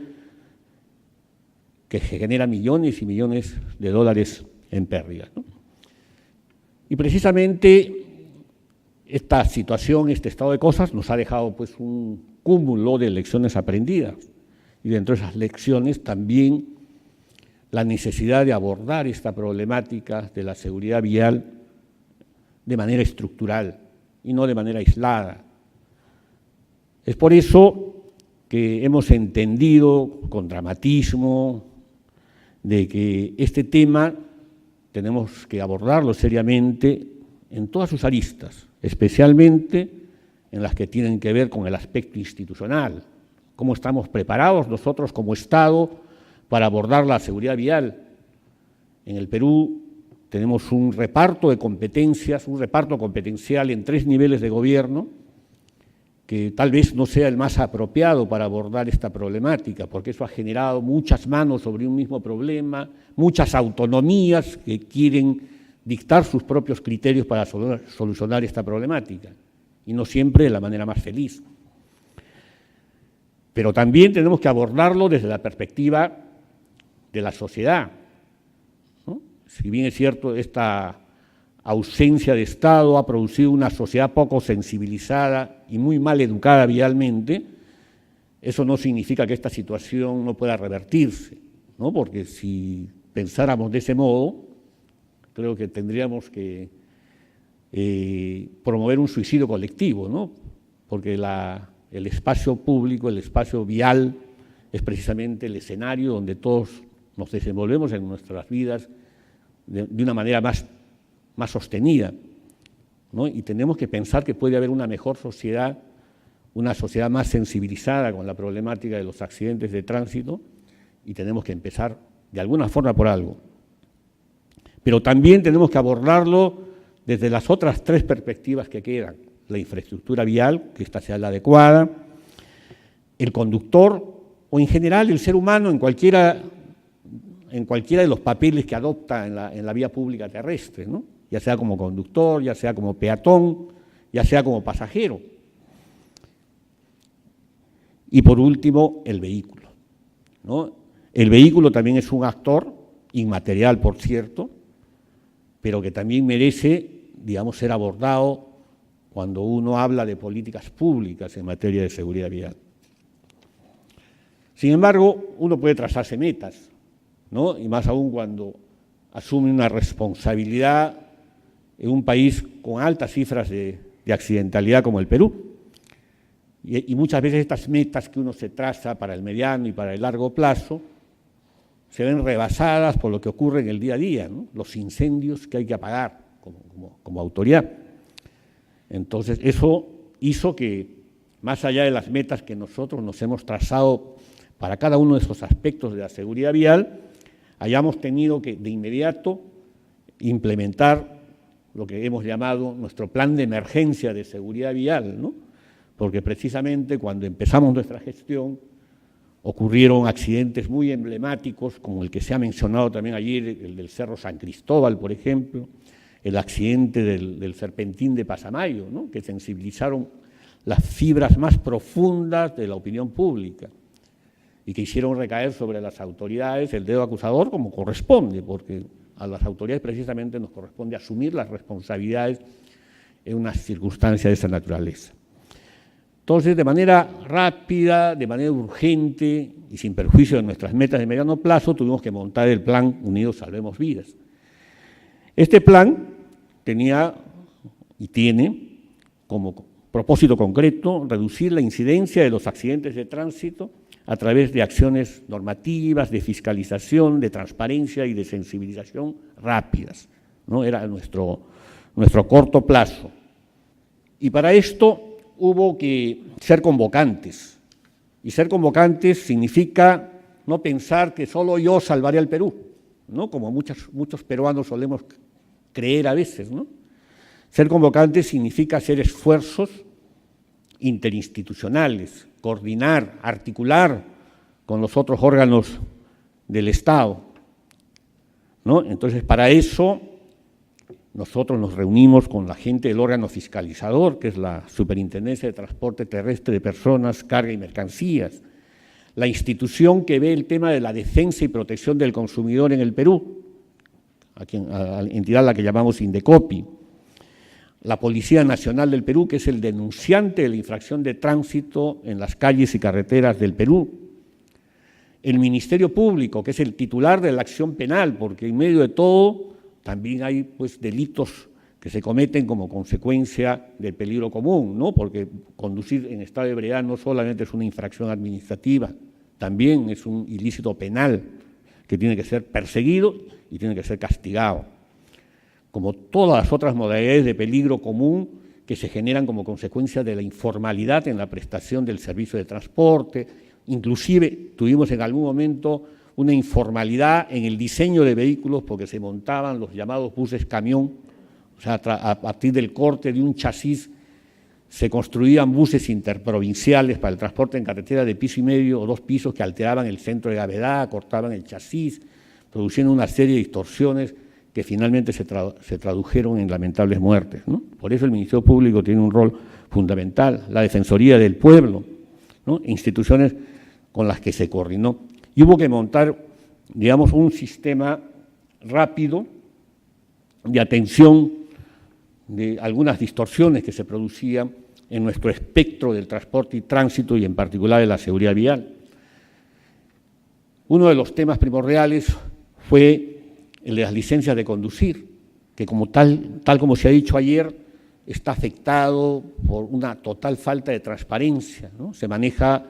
que genera millones y millones de dólares en pérdidas, ¿no? Y precisamente esta situación, este estado de cosas, nos ha dejado pues un cúmulo de lecciones aprendidas. Y dentro de esas lecciones también la necesidad de abordar esta problemática de la seguridad vial de manera estructural y no de manera aislada. Es por eso que hemos entendido con dramatismo de que este tema tenemos que abordarlo seriamente en todas sus aristas, especialmente en las que tienen que ver con el aspecto institucional. ¿Cómo estamos preparados nosotros como Estado para abordar la seguridad vial? En el Perú tenemos un reparto de competencias, un reparto competencial en 3 niveles de gobierno, que tal vez no sea el más apropiado para abordar esta problemática, porque eso ha generado muchas manos sobre un mismo problema, muchas autonomías que quieren dictar sus propios criterios para solucionar esta problemática, y no siempre de la manera más feliz. Pero también tenemos que abordarlo desde la perspectiva de la sociedad, ¿no? Si bien es cierto, esta ausencia de Estado ha producido una sociedad poco sensibilizada y muy mal educada vialmente, eso no significa que esta situación no pueda revertirse, ¿no? Porque si pensáramos de ese modo, creo que tendríamos que promover un suicidio colectivo, ¿no? Porque el espacio público, el espacio vial, es precisamente el escenario donde todos nos desenvolvemos en nuestras vidas de una manera más sostenida, ¿no? Y tenemos que pensar que puede haber una mejor sociedad una sociedad más sensibilizada con la problemática de los accidentes de tránsito y tenemos que empezar de alguna forma por algo. Pero también tenemos que abordarlo desde las otras 3 perspectivas que quedan: la infraestructura vial, que esta sea la adecuada, el conductor o en general el ser humano en cualquiera de los papeles que adopta en la vía pública terrestre, ¿no? Ya sea como conductor, ya sea como peatón, ya sea como pasajero. Y por último, el vehículo, ¿no? El vehículo también es un actor inmaterial, por cierto, pero que también merece, digamos, ser abordado cuando uno habla de políticas públicas en materia de seguridad vial. Sin embargo, uno puede trazarse metas, ¿no? Y más aún cuando asume una responsabilidad en un país con altas cifras de accidentalidad como el Perú. Y muchas veces estas metas que uno se traza para el mediano y para el largo plazo se ven rebasadas por lo que ocurre en el día a día, ¿no? Los incendios que hay que apagar como autoridad. Entonces, eso hizo que, más allá de las metas que nosotros nos hemos trazado para cada uno de esos aspectos de la seguridad vial, hayamos tenido que de inmediato implementar lo que hemos llamado nuestro plan de emergencia de seguridad vial, ¿no? Porque precisamente cuando empezamos nuestra gestión ocurrieron accidentes muy emblemáticos, como el que se ha mencionado también ayer, el del Cerro San Cristóbal, por ejemplo, el accidente del Serpentín de Pasamayo, ¿no? Que sensibilizaron las fibras más profundas de la opinión pública y que hicieron recaer sobre las autoridades el dedo acusador como corresponde, porque a las autoridades precisamente nos corresponde asumir las responsabilidades en una circunstancia de esa naturaleza. Entonces, de manera rápida, de manera urgente y sin perjuicio de nuestras metas de mediano plazo, tuvimos que montar el plan Unidos Salvemos Vidas. Este plan tenía y tiene como propósito concreto reducir la incidencia de los accidentes de tránsito a través de acciones normativas, de fiscalización, de transparencia y de sensibilización rápidas, ¿no? Era nuestro corto plazo. Y para esto hubo que ser convocantes. Y ser convocantes significa no pensar que solo yo salvaré al Perú, ¿no? Como muchos peruanos solemos creer a veces, ¿no? Ser convocantes significa hacer esfuerzos interinstitucionales, coordinar, articular con los otros órganos del Estado, ¿no? Entonces, para eso nosotros nos reunimos con la gente del órgano fiscalizador, que es la Superintendencia de Transporte Terrestre de Personas, Carga y Mercancías, la institución que ve el tema de la defensa y protección del consumidor en el Perú, a la entidad a la que llamamos Indecopi, la Policía Nacional del Perú, que es el denunciante de la infracción de tránsito en las calles y carreteras del Perú, el Ministerio Público, que es el titular de la acción penal, porque en medio de todo también hay pues delitos que se cometen como consecuencia del peligro común, ¿no? Porque conducir en estado de ebriedad no solamente es una infracción administrativa, también es un ilícito penal que tiene que ser perseguido y tiene que ser castigado, como todas las otras modalidades de peligro común que se generan como consecuencia de la informalidad en la prestación del servicio de transporte. Inclusive tuvimos en algún momento una informalidad en el diseño de vehículos porque se montaban los llamados buses camión, o sea, a partir del corte de un chasis se construían buses interprovinciales para el transporte en carretera de piso y medio o 2 pisos que alteraban el centro de gravedad, cortaban el chasis, produciendo una serie de distorsiones que finalmente se tradujeron en lamentables muertes, ¿no? Por eso el Ministerio Público tiene un rol fundamental, la Defensoría del Pueblo, ¿no? Instituciones con las que se coordinó. Y hubo que montar, digamos, un sistema rápido de atención de algunas distorsiones que se producían en nuestro espectro del transporte y tránsito y en particular de la seguridad vial. Uno de los temas primordiales fue el de las licencias de conducir, que como tal como se ha dicho ayer, está afectado por una total falta de transparencia, ¿no? Se maneja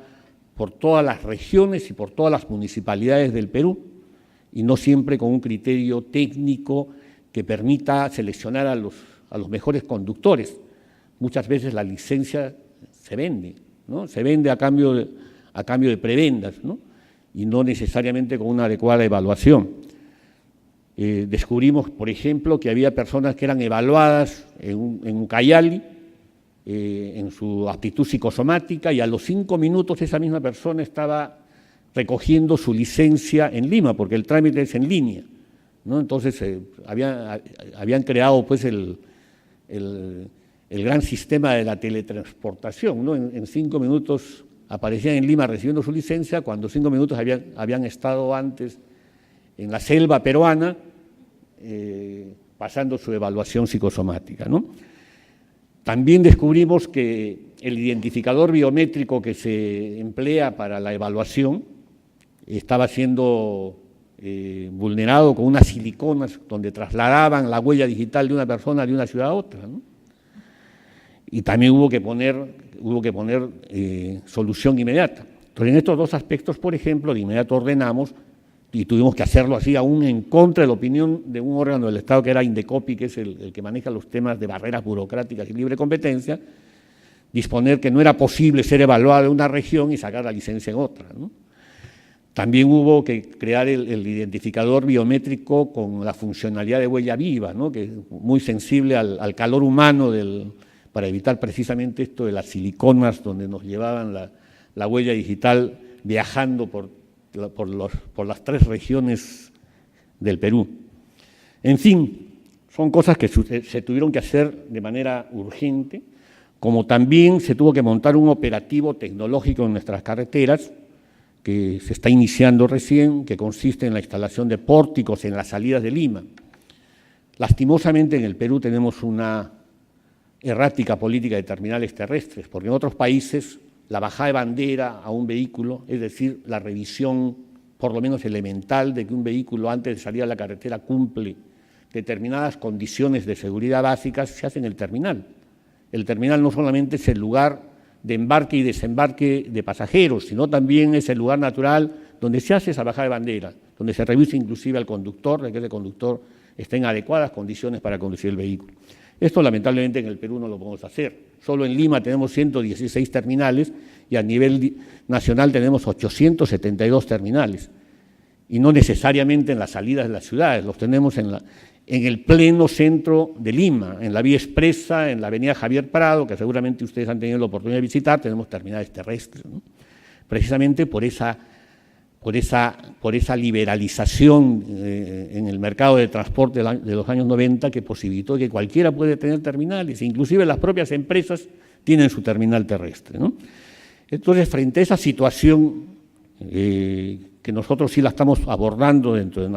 por todas las regiones y por todas las municipalidades del Perú y no siempre con un criterio técnico que permita seleccionar a los mejores conductores. Muchas veces la licencia se vende, ¿no? Se vende a cambio de prebendas, ¿no? Y no necesariamente con una adecuada evaluación. Descubrimos, por ejemplo, que había personas que eran evaluadas en un Cayali, en su aptitud psicosomática, y a los 5 minutos esa misma persona estaba recogiendo su licencia en Lima, porque el trámite es en línea, ¿no? Entonces habían creado pues el gran sistema de la teletransportación, ¿no? En 5 minutos aparecían en Lima recibiendo su licencia, cuando 5 minutos habían estado antes en la selva peruana, pasando su evaluación psicosomática, ¿no? También descubrimos que el identificador biométrico que se emplea para la evaluación estaba siendo vulnerado con unas siliconas donde trasladaban la huella digital de una persona de una ciudad a otra, ¿no? Y también hubo que poner solución inmediata. Entonces, en estos dos aspectos, por ejemplo, de inmediato ordenamos, y tuvimos que hacerlo así aún en contra de la opinión de un órgano del Estado que era Indecopi, que es el que maneja los temas de barreras burocráticas y libre competencia, disponer que no era posible ser evaluado en una región y sacar la licencia en otra, ¿no? También hubo que crear el identificador biométrico con la funcionalidad de huella viva, ¿no? Que es muy sensible al calor humano para evitar precisamente esto de las siliconas donde nos llevaban la huella digital viajando por las 3 regiones del Perú. En fin, son cosas que se tuvieron que hacer de manera urgente, como también se tuvo que montar un operativo tecnológico en nuestras carreteras, que se está iniciando recién, que consiste en la instalación de pórticos en las salidas de Lima. Lastimosamente en el Perú tenemos una errática política de terminales terrestres, porque en otros países la bajada de bandera a un vehículo, es decir, la revisión por lo menos elemental de que un vehículo antes de salir a la carretera cumple determinadas condiciones de seguridad básicas, se hace en el terminal. El terminal no solamente es el lugar de embarque y desembarque de pasajeros, sino también es el lugar natural donde se hace esa bajada de bandera, donde se revisa inclusive al conductor, de que ese conductor esté en adecuadas condiciones para conducir el vehículo. Esto lamentablemente en el Perú no lo podemos hacer. Solo en Lima tenemos 116 terminales y a nivel nacional tenemos 872 terminales. Y no necesariamente en las salidas de las ciudades, los tenemos en el pleno centro de Lima, en la vía expresa, en la avenida Javier Prado, que seguramente ustedes han tenido la oportunidad de visitar, tenemos terminales terrestres, ¿no? Precisamente por esa liberalización en el mercado de transporte de los años 90 que posibilitó que cualquiera puede tener terminales, inclusive las propias empresas tienen su terminal terrestre, ¿no? Entonces, frente a esa situación que nosotros sí la estamos abordando dentro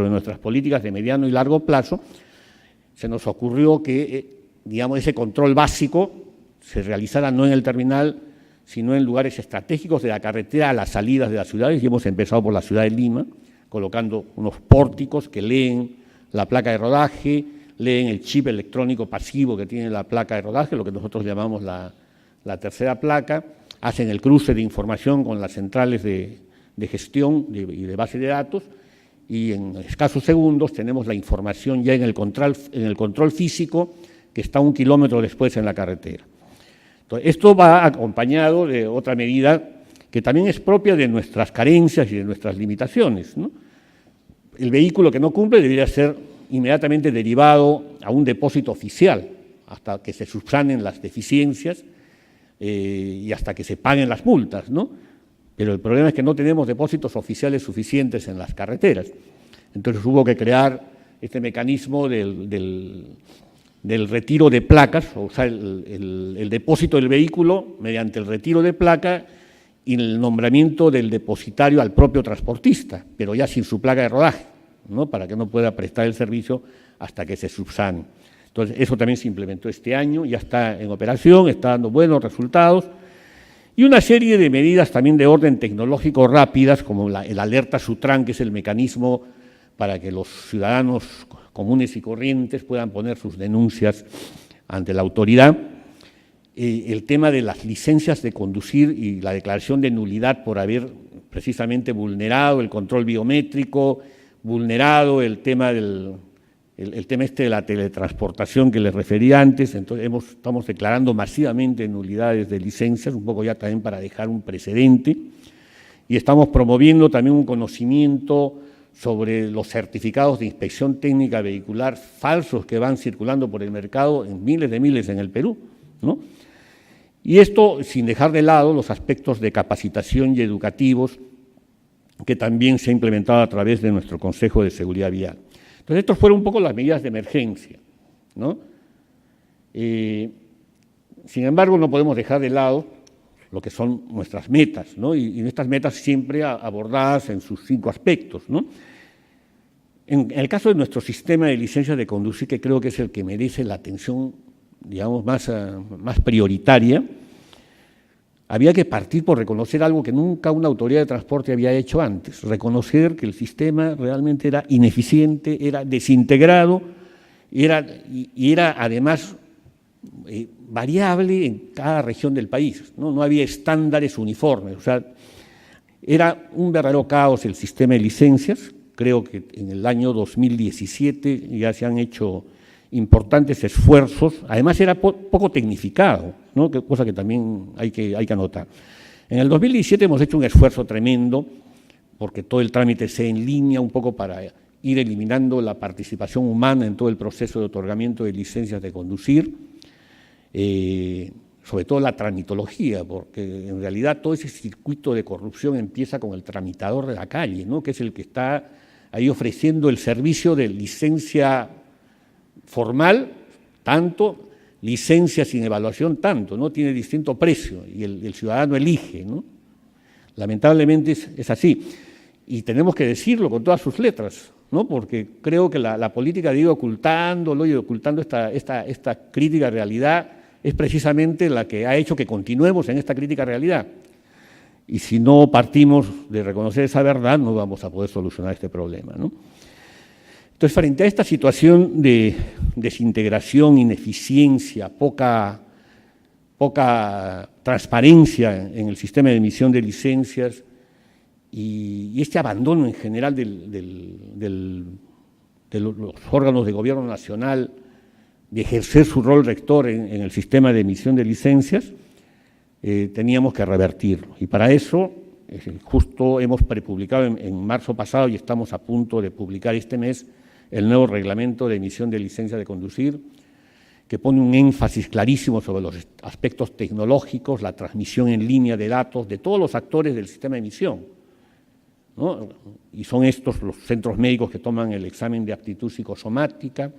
de nuestras políticas de mediano y largo plazo, se nos ocurrió que, digamos, ese control básico se realizara no en el terminal, sino en lugares estratégicos de la carretera a las salidas de las ciudades, y hemos empezado por la ciudad de Lima, colocando unos pórticos que leen la placa de rodaje, leen el chip electrónico pasivo que tiene la placa de rodaje, lo que nosotros llamamos la tercera placa, hacen el cruce de información con las centrales de gestión y de base de datos, y en escasos segundos tenemos la información ya en el control físico que está 1 kilómetro después en la carretera. Entonces, esto va acompañado de otra medida que también es propia de nuestras carencias y de nuestras limitaciones, ¿no? El vehículo que no cumple debería ser inmediatamente derivado a un depósito oficial hasta que se subsanen las deficiencias y hasta que se paguen las multas, ¿no? Pero el problema es que no tenemos depósitos oficiales suficientes en las carreteras. Entonces hubo que crear este mecanismo del retiro de placas, o sea, el depósito del vehículo mediante el retiro de placa y el nombramiento del depositario al propio transportista, pero ya sin su placa de rodaje, ¿no? Para que no pueda prestar el servicio hasta que se subsane. Entonces, eso también se implementó este año, ya está en operación, está dando buenos resultados, y una serie de medidas también de orden tecnológico rápidas, como el alerta Sutran, que es el mecanismo para que los ciudadanos comunes y corrientes puedan poner sus denuncias ante la autoridad. El tema de las licencias de conducir y la declaración de nulidad por haber precisamente vulnerado el control biométrico, vulnerado el tema el tema de la teletransportación que les refería antes. Entonces estamos declarando masivamente nulidades de licencias, un poco ya también para dejar un precedente, y estamos promoviendo también un conocimiento sobre los certificados de inspección técnica vehicular falsos que van circulando por el mercado en miles en el Perú, ¿no? Y esto sin dejar de lado los aspectos de capacitación y educativos que también se ha implementado a través de nuestro Consejo de Seguridad Vial. Entonces, estas fueron un poco las medidas de emergencia, ¿no? Sin embargo, no podemos dejar de lado lo que son nuestras metas, ¿no? Y estas metas siempre abordadas en sus 5 aspectos, ¿no? En el caso de nuestro sistema de licencias de conducir, que creo que es el que merece la atención, digamos, más prioritaria, había que partir por reconocer algo que nunca una autoridad de transporte había hecho antes, reconocer que el sistema realmente era ineficiente, era desintegrado y era además variable en cada región del país, ¿no? No había estándares uniformes, o sea, era un verdadero caos el sistema de licencias. Creo que en el año 2017 ya se han hecho importantes esfuerzos, además era poco tecnificado, ¿no? Cosa que también hay que anotar. En el 2017 hemos hecho un esfuerzo tremendo porque todo el trámite sea en línea, un poco para ir eliminando la participación humana en todo el proceso de otorgamiento de licencias de conducir, sobre todo la tramitología, porque en realidad todo ese circuito de corrupción empieza con el tramitador de la calle, ¿no? Que es el que está ahí ofreciendo el servicio de licencia formal, tanto, licencia sin evaluación, tanto, ¿no? Tiene distinto precio y el ciudadano elige, ¿no? Lamentablemente es así. Y tenemos que decirlo con todas sus letras, ¿no? Porque creo que la política de ir ocultándolo y ocultando esta crítica realidad es precisamente la que ha hecho que continuemos en esta crítica realidad. Y si no partimos de reconocer esa verdad, no vamos a poder solucionar este problema, ¿no? Entonces, frente a esta situación de desintegración, ineficiencia, poca transparencia en el sistema de emisión de licencias y este abandono en general de los órganos de gobierno nacional de ejercer su rol rector en el sistema de emisión de licencias, teníamos que revertirlo. Y para eso, justo hemos prepublicado en marzo pasado y estamos a punto de publicar este mes el nuevo reglamento de emisión de licencia de conducir, que pone un énfasis clarísimo sobre los aspectos tecnológicos, la transmisión en línea de datos de todos los actores del sistema de emisión, ¿no? Y son estos los centros médicos que toman el examen de aptitud psicosomática,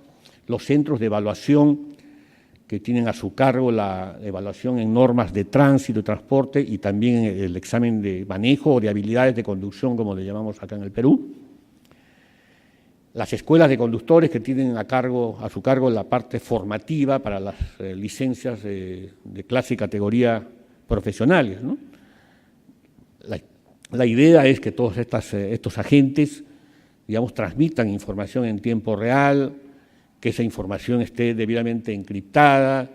los centros de evaluación que tienen a su cargo la evaluación en normas de tránsito y transporte y también el examen de manejo o de habilidades de conducción, como le llamamos acá en el Perú. Las escuelas de conductores que tienen a su cargo la parte formativa para las licencias de clase y categoría profesionales, ¿no? La idea es que todos estos agentes, digamos, transmitan información en tiempo real, que esa información esté debidamente encriptada,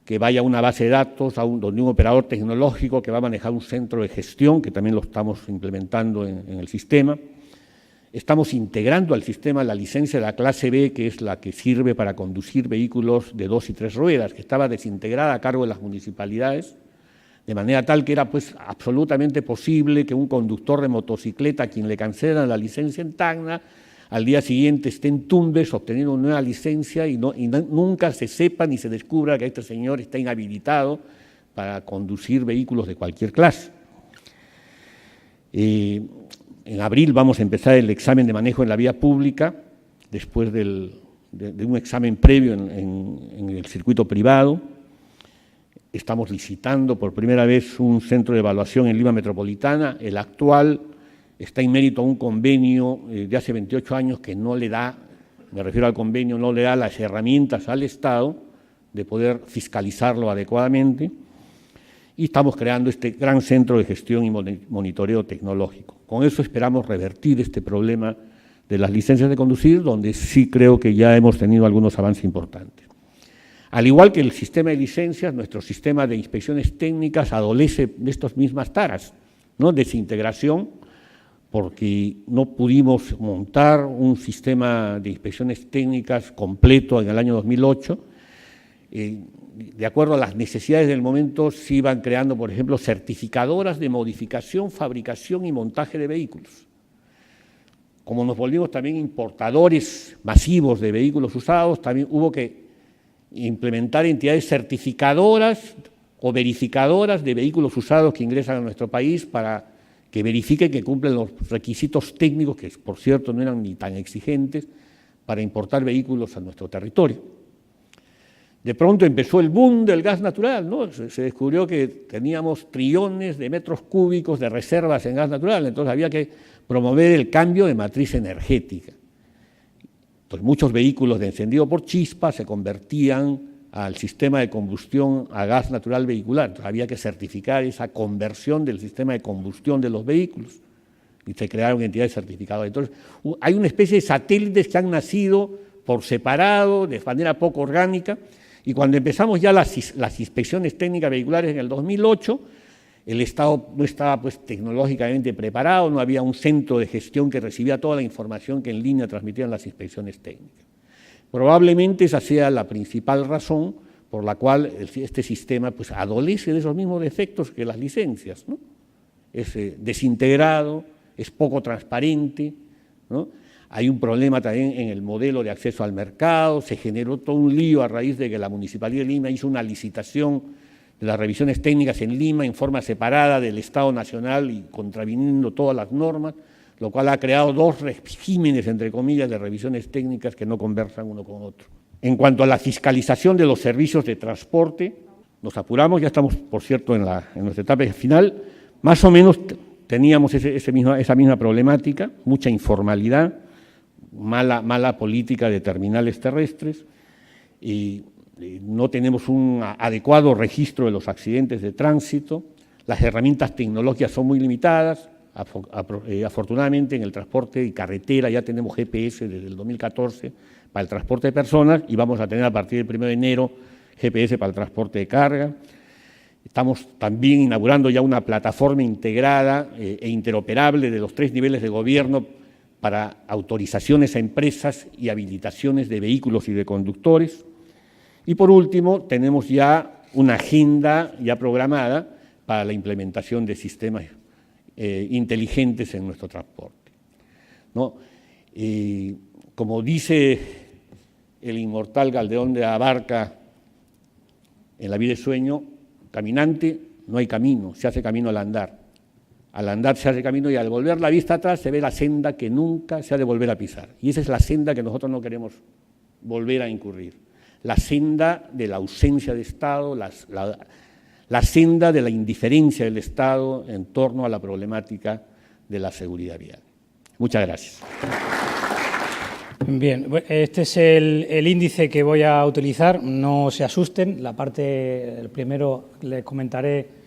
que vaya a una base de datos donde un operador tecnológico que va a manejar un centro de gestión, que también lo estamos implementando en el sistema. Estamos integrando al sistema la licencia de la clase B, que es la que sirve para conducir vehículos de 2 y 3 ruedas, que estaba desintegrada a cargo de las municipalidades, de manera tal que era pues absolutamente posible que un conductor de motocicleta a quien le cancelan la licencia en Tacna, al día siguiente esté en Tumbes obteniendo una nueva licencia y nunca se sepa ni se descubra que este señor está inhabilitado para conducir vehículos de cualquier clase. En abril vamos a empezar el examen de manejo en la vía pública, después de un examen previo en el circuito privado. Estamos licitando por primera vez un centro de evaluación en Lima Metropolitana. El actual está inmérito a un convenio de hace 28 años que no le da, me refiero al convenio, no le da las herramientas al Estado de poder fiscalizarlo adecuadamente. Y estamos creando este gran centro de gestión y monitoreo tecnológico. Con eso esperamos revertir este problema de las licencias de conducir, donde sí creo que ya hemos tenido algunos avances importantes. Al igual que el sistema de licencias, nuestro sistema de inspecciones técnicas adolece de estas mismas taras, ¿no? Desintegración, porque no pudimos montar un sistema de inspecciones técnicas completo en el año 2008. De acuerdo a las necesidades del momento, se iban creando, por ejemplo, certificadoras de modificación, fabricación y montaje de vehículos. Como nos volvimos también importadores masivos de vehículos usados, también hubo que implementar entidades certificadoras o verificadoras de vehículos usados que ingresan a nuestro país para que verifiquen que cumplen los requisitos técnicos, que por cierto no eran ni tan exigentes, para importar vehículos a nuestro territorio. De pronto empezó el boom del gas natural, ¿no? Se descubrió que teníamos trillones de metros cúbicos de reservas en gas natural, entonces había que promover el cambio de matriz energética. Entonces muchos vehículos de encendido por chispa se convertían al sistema de combustión a gas natural vehicular. Entonces había que certificar esa conversión del sistema de combustión de los vehículos y se crearon entidades certificadoras. Entonces hay una especie de satélites que han nacido por separado, de manera poco orgánica, y cuando empezamos ya las inspecciones técnicas vehiculares en el 2008, el Estado no estaba pues tecnológicamente preparado, no había un centro de gestión que recibía toda la información que en línea transmitían las inspecciones técnicas. Probablemente esa sea la principal razón por la cual este sistema pues, adolece de esos mismos defectos que las licencias, ¿no? Es desintegrado, es poco transparente, ¿no? Hay un problema también en el modelo de acceso al mercado, se generó todo un lío a raíz de que la Municipalidad de Lima hizo una licitación de las revisiones técnicas en Lima en forma separada del Estado Nacional y contraviniendo todas las normas, lo cual ha creado dos regímenes, entre comillas, de revisiones técnicas que no conversan uno con otro. En cuanto a la fiscalización de los servicios de transporte, nos apuramos, ya estamos, por cierto, en nuestra etapa final, más o menos teníamos esa misma problemática, mucha informalidad, mala política de terminales terrestres, y no tenemos un adecuado registro de los accidentes de tránsito, las herramientas tecnológicas son muy limitadas. Afortunadamente en el transporte y carretera ya tenemos GPS desde el 2014 para el transporte de personas y vamos a tener a partir del 1 de enero GPS para el transporte de carga. Estamos también inaugurando ya una plataforma integrada e interoperable de los 3 niveles de gobierno para autorizaciones a empresas y habilitaciones de vehículos y de conductores. Y por último, tenemos ya una agenda ya programada para la implementación de sistemas inteligentes en nuestro transporte, ¿no? Como dice el inmortal Calderón de Abarca en La vida es sueño, caminante no hay camino, se hace camino al andar se hace camino y al volver la vista atrás se ve la senda que nunca se ha de volver a pisar, y esa es la senda que nosotros no queremos volver a incurrir, la senda de la ausencia de Estado, la senda de la indiferencia del Estado en torno a la problemática de la seguridad vial. Muchas gracias. Bien, este es el índice que voy a utilizar, no se asusten, el primero les comentaré,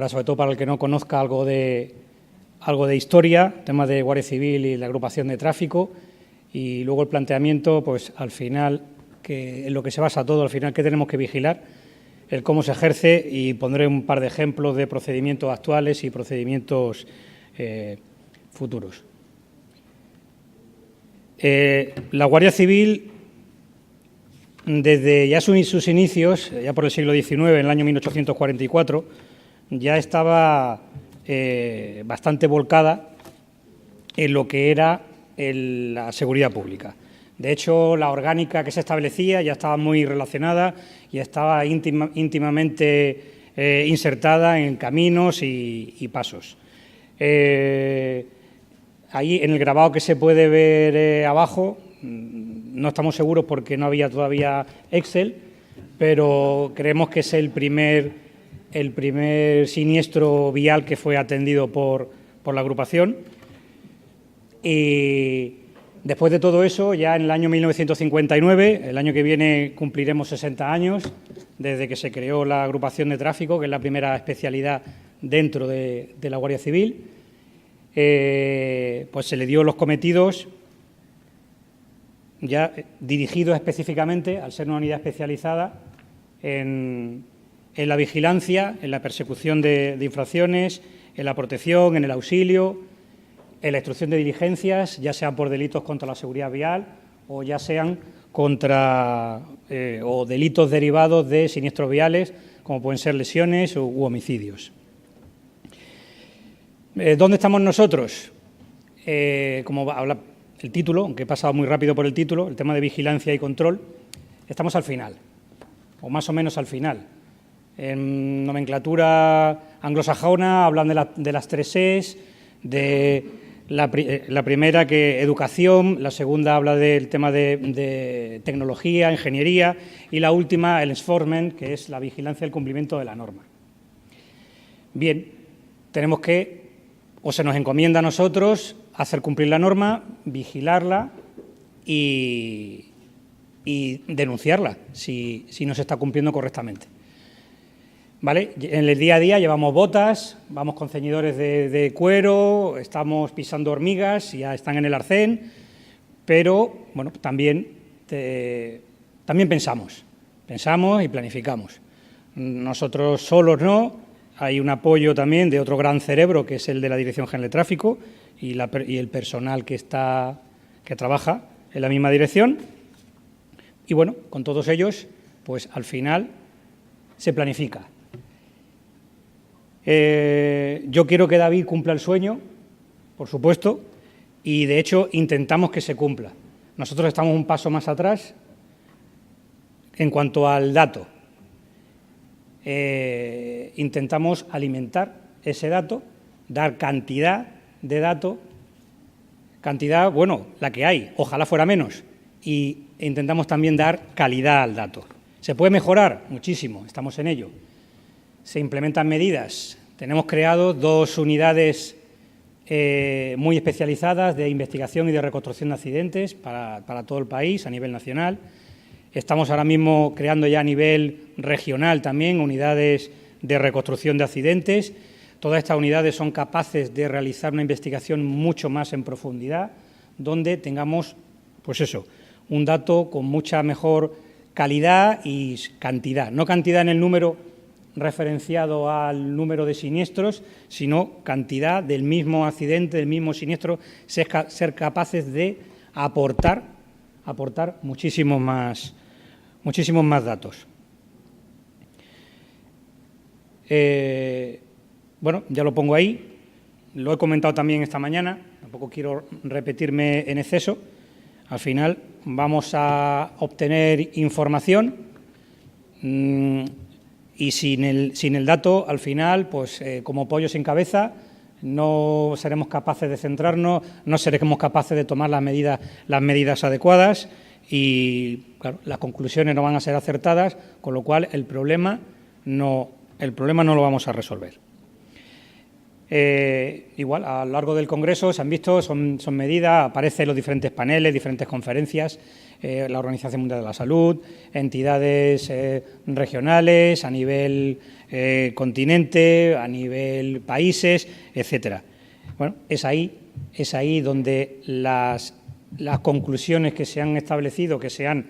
sobre todo para el que no conozca algo de historia, temas de Guardia Civil y la agrupación de tráfico, y luego el planteamiento, pues al final, que en lo que se basa todo, al final, ¿qué tenemos que vigilar? El cómo se ejerce, y pondré un par de ejemplos de procedimientos actuales y procedimientos futuros. La Guardia Civil, desde ya sus inicios, ya por el siglo XIX, en el año 1844, ya estaba bastante volcada en lo que era la seguridad pública. De hecho, la orgánica que se establecía ya estaba muy relacionada y estaba íntimamente insertada en caminos y pasos. Ahí, en el grabado que se puede ver abajo, no estamos seguros porque no había todavía Excel, pero creemos que es el primer siniestro vial que fue atendido por la agrupación. Y después de todo eso, ya en el año 1959, el año que viene cumpliremos 60 años desde que se creó la agrupación de tráfico, que es la primera especialidad dentro de la Guardia Civil, pues se le dio los cometidos ya dirigidos específicamente, al ser una unidad especializada, en la vigilancia, en la persecución de infracciones, en la protección, en el auxilio en la instrucción de diligencias, ya sean por delitos contra la seguridad vial o ya sean contra o delitos derivados de siniestros viales, como pueden ser lesiones u homicidios. ¿Dónde estamos nosotros? Como habla el título, aunque he pasado muy rápido por el título, el tema de vigilancia y control, estamos al final, o más o menos al final. En nomenclatura anglosajona hablan de las 3 E's, de la primera que educación, la segunda habla del tema de tecnología, ingeniería, y la última el enforcement, que es la vigilancia del cumplimiento de la norma. Bien, tenemos que, o se nos encomienda a nosotros, hacer cumplir la norma, vigilarla y denunciarla si no se está cumpliendo correctamente. ¿Vale? En el día a día llevamos botas, vamos con ceñidores de cuero, estamos pisando hormigas, ya están en el arcén, pero bueno, también pensamos y planificamos. Nosotros solos no, hay un apoyo también de otro gran cerebro que es el de la Dirección General de Tráfico y el personal que trabaja en la misma dirección. Y bueno, con todos ellos, pues al final se planifica. Yo quiero que David cumpla el sueño, por supuesto, y de hecho intentamos que se cumpla. Nosotros estamos un paso más atrás en cuanto al dato. Intentamos alimentar ese dato, dar cantidad de dato, cantidad, bueno, la que hay, ojalá fuera menos, y intentamos también dar calidad al dato. ¿Se puede mejorar? Muchísimo, estamos en ello. Se implementan medidas. Tenemos creado 2 unidades muy especializadas de investigación y de reconstrucción de accidentes para todo el país a nivel nacional. Estamos ahora mismo creando ya a nivel regional también unidades de reconstrucción de accidentes. Todas estas unidades son capaces de realizar una investigación mucho más en profundidad, donde tengamos, pues eso, un dato con mucha mejor calidad y cantidad. No cantidad en el número referenciado al número de siniestros, sino cantidad del mismo accidente, del mismo siniestro, ser capaces de aportar muchísimos más datos. Bueno, ya lo pongo ahí, lo he comentado también esta mañana, tampoco quiero repetirme en exceso. Al final vamos a obtener información y sin el dato, al final, pues como pollo sin cabeza, no seremos capaces de centrarnos, no seremos capaces de tomar las medidas adecuadas y, claro, las conclusiones no van a ser acertadas, con lo cual el problema no lo vamos a resolver. Igual, a lo largo del Congreso se han visto, son medidas, aparecen los diferentes paneles, diferentes conferencias, la Organización Mundial de la Salud, entidades regionales, a nivel continente, a nivel países, etcétera. Bueno, es ahí donde las conclusiones que se han establecido, que se han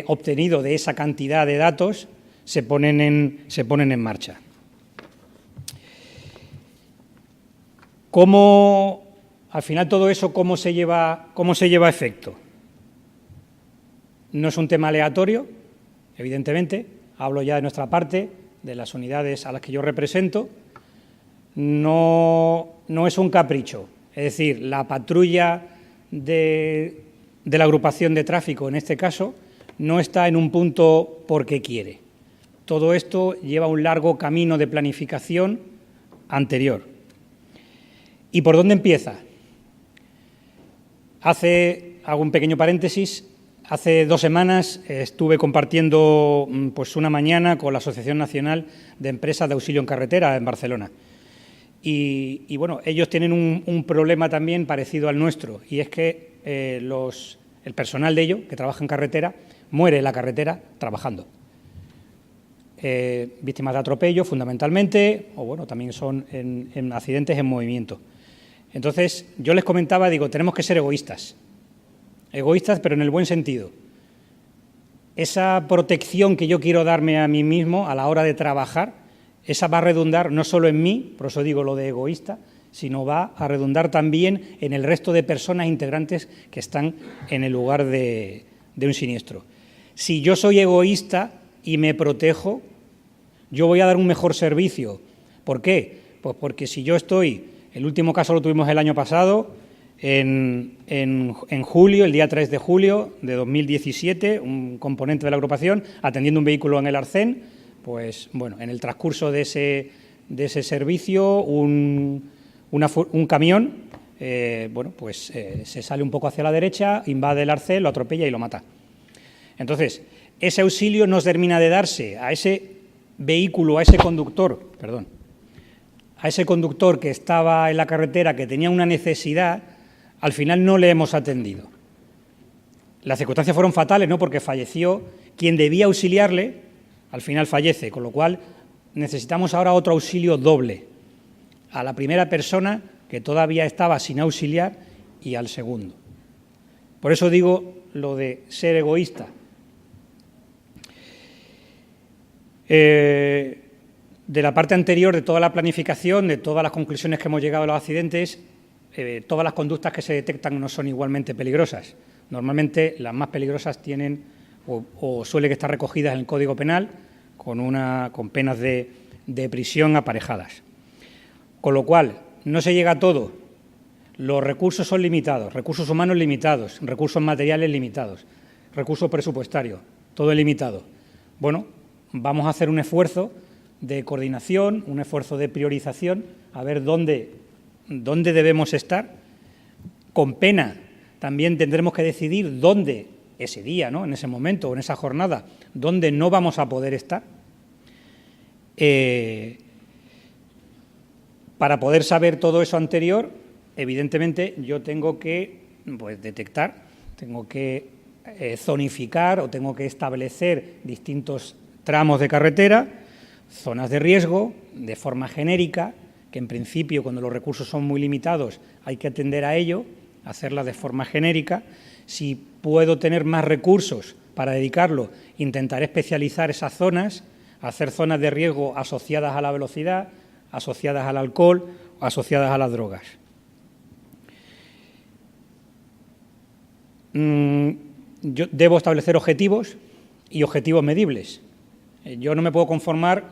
obtenido de esa cantidad de datos, se ponen en marcha. ¿Cómo, al final todo eso, cómo se lleva a efecto? No es un tema aleatorio, evidentemente, hablo ya de nuestra parte, de las unidades a las que yo represento, no es un capricho, es decir, la patrulla de la agrupación de tráfico, en este caso, no está en un punto porque quiere. Todo esto lleva un largo camino de planificación anterior. ¿Y por dónde empieza? Hago un pequeño paréntesis, hace 2 semanas estuve compartiendo pues una mañana con la Asociación Nacional de Empresas de Auxilio en Carretera en Barcelona. Y bueno, ellos tienen un problema también parecido al nuestro, y es que el personal de ellos, que trabaja en carretera, muere en la carretera trabajando. Víctimas de atropello, fundamentalmente, o bueno, también son en accidentes en movimiento. Entonces, yo les comentaba, digo, tenemos que ser egoístas, pero en el buen sentido. Esa protección que yo quiero darme a mí mismo a la hora de trabajar, esa va a redundar no solo en mí, por eso digo lo de egoísta, sino va a redundar también en el resto de personas integrantes que están en el lugar de un siniestro. Si yo soy egoísta y me protejo, yo voy a dar un mejor servicio. ¿Por qué? Pues porque si yo estoy, el último caso lo tuvimos el año pasado, en julio, el día 3 de julio de 2017, un componente de la agrupación atendiendo un vehículo en el Arcén, pues bueno, en el transcurso de ese servicio, un camión, se sale un poco hacia la derecha, invade el Arcén, lo atropella y lo mata. Entonces, ese auxilio no termina de darse a ese vehículo, a ese conductor que estaba en la carretera, que tenía una necesidad, al final no le hemos atendido. Las circunstancias fueron fatales, ¿no?, porque falleció quien debía auxiliarle, al final fallece, con lo cual necesitamos ahora otro auxilio doble, a la primera persona que todavía estaba sin auxiliar y al segundo. Por eso digo lo de ser egoísta. De la parte anterior, de toda la planificación, de todas las conclusiones que hemos llegado a los accidentes, todas las conductas que se detectan no son igualmente peligrosas. Normalmente las más peligrosas tienen o suelen estar recogidas en el Código Penal con penas de prisión aparejadas. Con lo cual, no se llega a todo. Los recursos son limitados, recursos humanos limitados, recursos materiales limitados, recursos presupuestarios, todo es limitado. Bueno, vamos a hacer un esfuerzo de coordinación, un esfuerzo de priorización, a ver dónde debemos estar. Con pena también tendremos que decidir dónde ese día, ¿no?, en ese momento o en esa jornada, dónde no vamos a poder estar. Para poder saber todo eso anterior, evidentemente yo tengo que detectar, tengo que zonificar o tengo que establecer distintos tramos de carretera, zonas de riesgo, de forma genérica, que en principio cuando los recursos son muy limitados hay que atender a ello, hacerlas de forma genérica. Si puedo tener más recursos para dedicarlo, intentaré especializar esas zonas, hacer zonas de riesgo asociadas a la velocidad, asociadas al alcohol o asociadas a las drogas. Yo debo establecer objetivos y objetivos medibles. Yo no me puedo conformar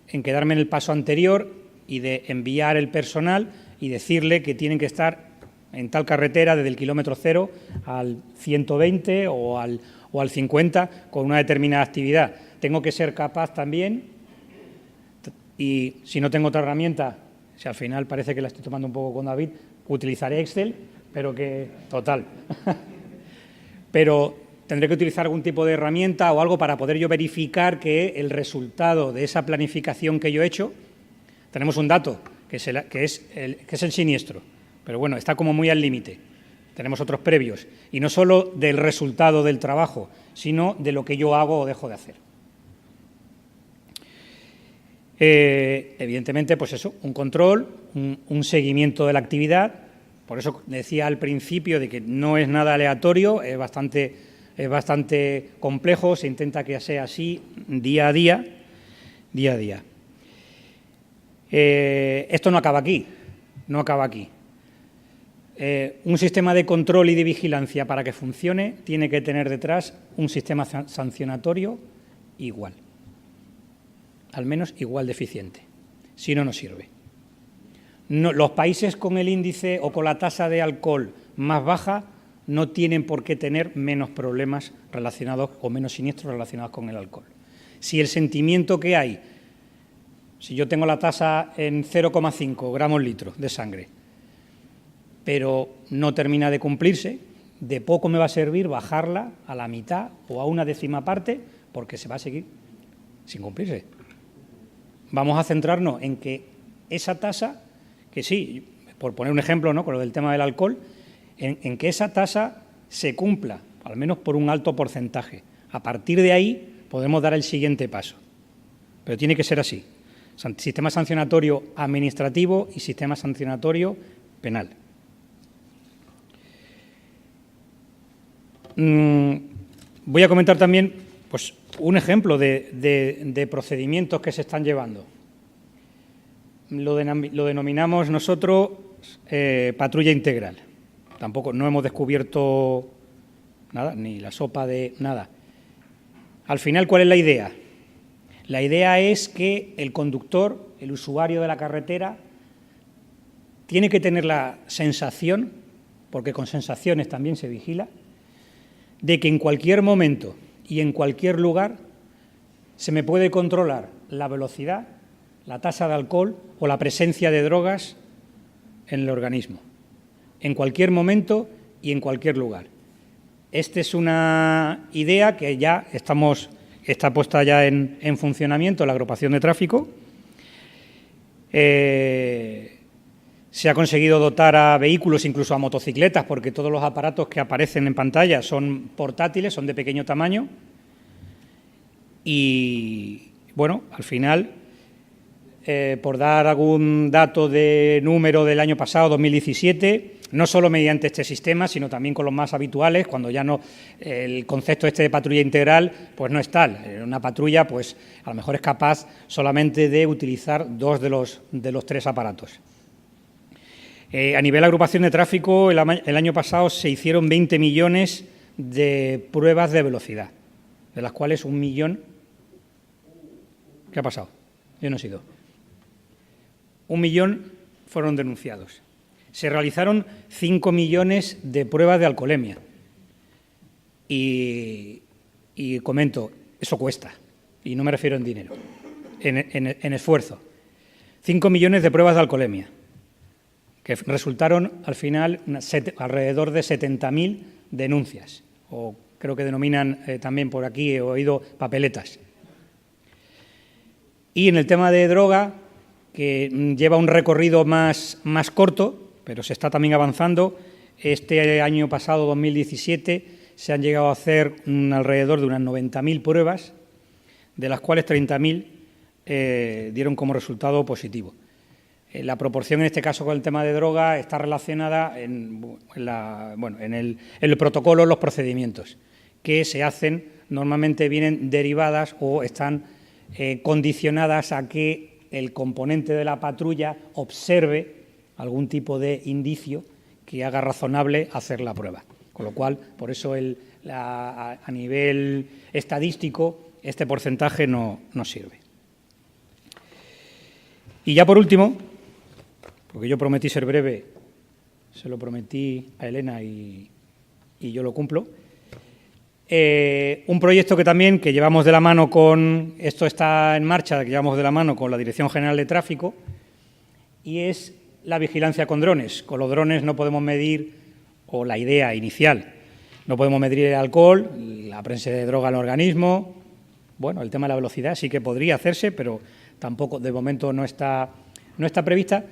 en quedarme en el paso anterior y de enviar el personal y decirle que tienen que estar en tal carretera desde el kilómetro 0 al 120 o al 50 con una determinada actividad. Tengo que ser capaz también, y si no tengo otra herramienta, si al final parece que la estoy tomando un poco con David, utilizaré Excel, pero que total. Pero tendré que utilizar algún tipo de herramienta o algo para poder yo verificar que el resultado de esa planificación que yo he hecho, tenemos un dato, que es el siniestro, pero bueno, está como muy al límite. Tenemos otros previos, y no solo del resultado del trabajo, sino de lo que yo hago o dejo de hacer. Evidentemente, pues eso, un control, un seguimiento de la actividad. Por eso decía al principio de que no es nada aleatorio, es bastante complejo, se intenta que sea así día a día. Esto no acaba aquí, un sistema de control y de vigilancia, para que funcione, tiene que tener detrás un sistema sancionatorio igual, al menos igual de eficiente, si no, no sirve. Los países con el índice o con la tasa de alcohol más baja no tienen por qué tener menos problemas relacionados o menos siniestros relacionados con el alcohol. Si el sentimiento que hay, si yo tengo la tasa en 0,5 gramos litro de sangre, pero no termina de cumplirse, de poco me va a servir bajarla a la mitad o a una décima parte, porque se va a seguir sin cumplirse. Vamos a centrarnos en que esa tasa, que sí, por poner un ejemplo, ¿no?, con lo del tema del alcohol, en que esa tasa se cumpla, al menos por un alto porcentaje. A partir de ahí podemos dar el siguiente paso. Pero tiene que ser así. Sistema sancionatorio administrativo y sistema sancionatorio penal. Voy a comentar también, pues, un ejemplo de procedimientos que se están llevando. lo denominamos nosotros patrulla integral. Tampoco, no hemos descubierto nada, ni la sopa de nada. Al final, ¿cuál es la idea? La idea es que el conductor, el usuario de la carretera, tiene que tener la sensación, porque con sensaciones también se vigila, de que en cualquier momento y en cualquier lugar se me puede controlar la velocidad, la tasa de alcohol o la presencia de drogas en el organismo, en cualquier momento y en cualquier lugar. Esta es una idea que ya está puesta ya en funcionamiento, la agrupación de tráfico. Se ha conseguido dotar a vehículos, incluso a motocicletas, porque todos los aparatos que aparecen en pantalla son portátiles, son de pequeño tamaño. Y, bueno, al final, por dar algún dato de número del año pasado, 2017, no solo mediante este sistema, sino también con los más habituales, cuando ya no el concepto este de patrulla integral pues no es tal. Una patrulla pues a lo mejor es capaz solamente de utilizar 2 de los 3 aparatos. A nivel de agrupación de tráfico, el año pasado se hicieron 20 millones de pruebas de velocidad, de las cuales 1 millón... ¿Qué ha pasado? Yo no he sido. 1 millón fueron denunciados. Se realizaron 5 millones de pruebas de alcoholemia. Y comento, eso cuesta, y no me refiero en dinero, en esfuerzo. 5 millones de pruebas de alcoholemia, que resultaron al final alrededor de 70.000 denuncias, o creo que denominan también por aquí, he oído, papeletas. Y en el tema de droga, que lleva un recorrido más corto, pero se está también avanzando. Este año pasado, 2017, se han llegado a hacer alrededor de unas 90.000 pruebas, de las cuales 30.000 dieron como resultado positivo. La proporción en este caso con el tema de droga está relacionada en el protocolo, los procedimientos que se hacen, normalmente vienen derivadas o están condicionadas a que el componente de la patrulla observe algún tipo de indicio que haga razonable hacer la prueba. Con lo cual, por eso a nivel estadístico, este porcentaje no sirve. Y ya por último, porque yo prometí ser breve, se lo prometí a Elena y yo lo cumplo, un proyecto que llevamos de la mano con, esto está en marcha, que llevamos de la mano con la Dirección General de Tráfico, y es la vigilancia con drones. Con los drones no podemos medir, o la idea inicial, no podemos medir el alcohol, la presencia de droga en el organismo. Bueno, el tema de la velocidad sí que podría hacerse, pero tampoco, de momento, no está prevista,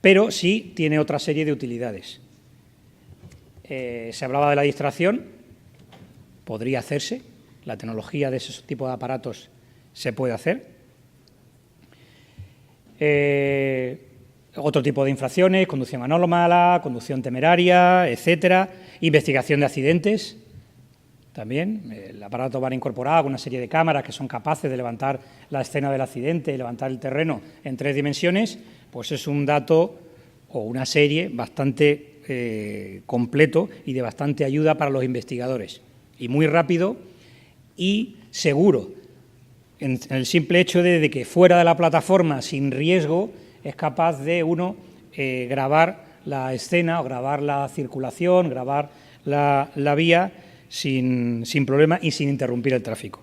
pero sí tiene otra serie de utilidades. Se hablaba de la distracción, podría hacerse, la tecnología de ese tipo de aparatos se puede hacer. Otro tipo de infracciones, conducción anómala, conducción temeraria, etcétera, investigación de accidentes, también. El aparato va incorporado con una serie de cámaras que son capaces de levantar la escena del accidente y levantar el terreno en 3 dimensiones, pues es un dato o una serie bastante completo y de bastante ayuda para los investigadores. Y muy rápido y seguro, en el simple hecho de que fuera de la plataforma, sin riesgo, es capaz de uno grabar la escena o grabar la circulación, grabar la vía sin problema y sin interrumpir el tráfico.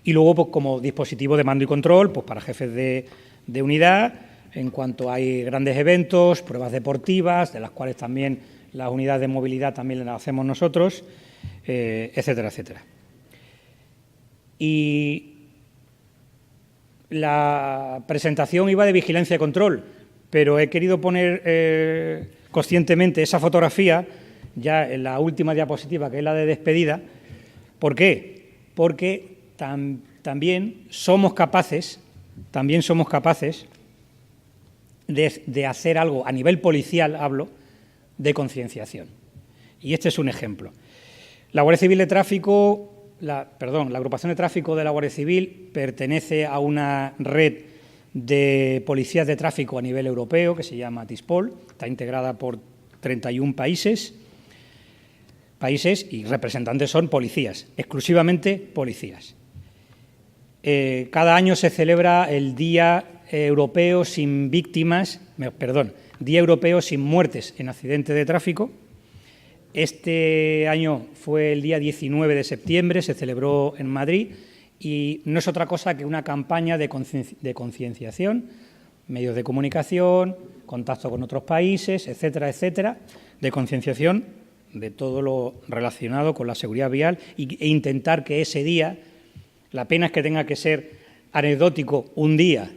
Y luego, pues, como dispositivo de mando y control, pues para jefes de unidad, en cuanto hay grandes eventos, pruebas deportivas, de las cuales también las unidades de movilidad también las hacemos nosotros, etcétera, etcétera. Y la presentación iba de vigilancia y control, pero he querido poner conscientemente esa fotografía ya en la última diapositiva, que es la de despedida. ¿Por qué? Porque también somos capaces de hacer algo, a nivel policial hablo, de concienciación. Y este es un ejemplo. La Guardia Civil de Tráfico, la agrupación de tráfico de la Guardia Civil pertenece a una red de policías de tráfico a nivel europeo, que se llama TISPOL, está integrada por 31 países y representantes son policías, exclusivamente policías. Cada año se celebra el Día Europeo sin Día Europeo sin muertes en accidentes de tráfico. Este año fue el día 19 de septiembre, se celebró en Madrid y no es otra cosa que una campaña de concienciación, medios de comunicación, contacto con otros países, etcétera, etcétera, de concienciación de todo lo relacionado con la seguridad vial e intentar que ese día, la pena es que tenga que ser anecdótico un día.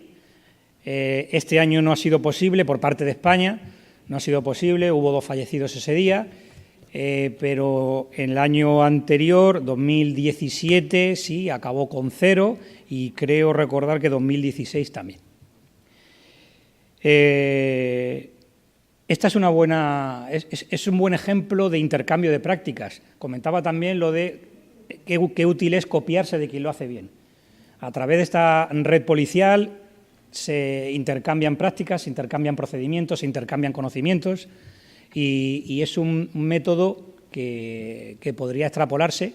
Este año no ha sido posible por parte de España, no ha sido posible, hubo 2 fallecidos ese día, pero en el año anterior, 2017, sí, acabó con 0 y creo recordar que 2016 también. Esta es un buen ejemplo de intercambio de prácticas. Comentaba también lo de qué útil es copiarse de quien lo hace bien. A través de esta red policial se intercambian prácticas, se intercambian procedimientos, se intercambian conocimientos y es un método que podría extrapolarse.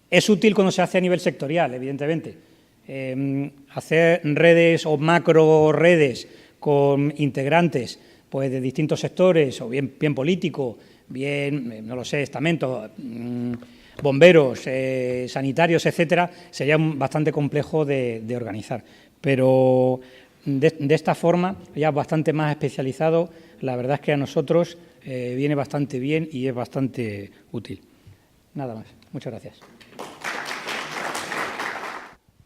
Es útil cuando se hace a nivel sectorial, evidentemente. Hacer redes o macro redes con integrantes pues, de distintos sectores, o bien político, bien, no lo sé, estamento, bomberos, sanitarios, etcétera, sería bastante complejo de organizar. Pero de esta forma, ya bastante más especializado, la verdad es que a nosotros viene bastante bien y es bastante útil. Nada más. Muchas gracias.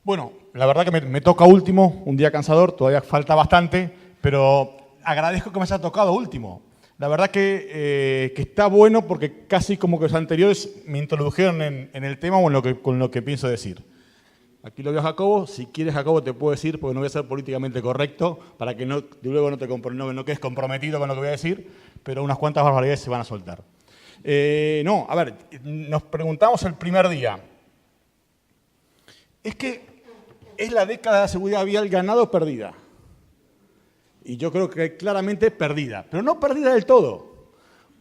Bueno, la verdad que me toca último, un día cansador, todavía falta bastante, pero agradezco que me haya tocado último. La verdad que está bueno porque casi como que los anteriores me introdujeron en el tema o con lo que pienso decir. Aquí lo veo a Jacobo, si quieres Jacobo te puedo decir, porque no voy a ser políticamente correcto, para que luego no quedes comprometido con lo que voy a decir, pero unas cuantas barbaridades se van a soltar. A ver, nos preguntamos el primer día. ¿Es la década de la seguridad vial ganada o perdida? Y yo creo que claramente perdida, pero no perdida del todo.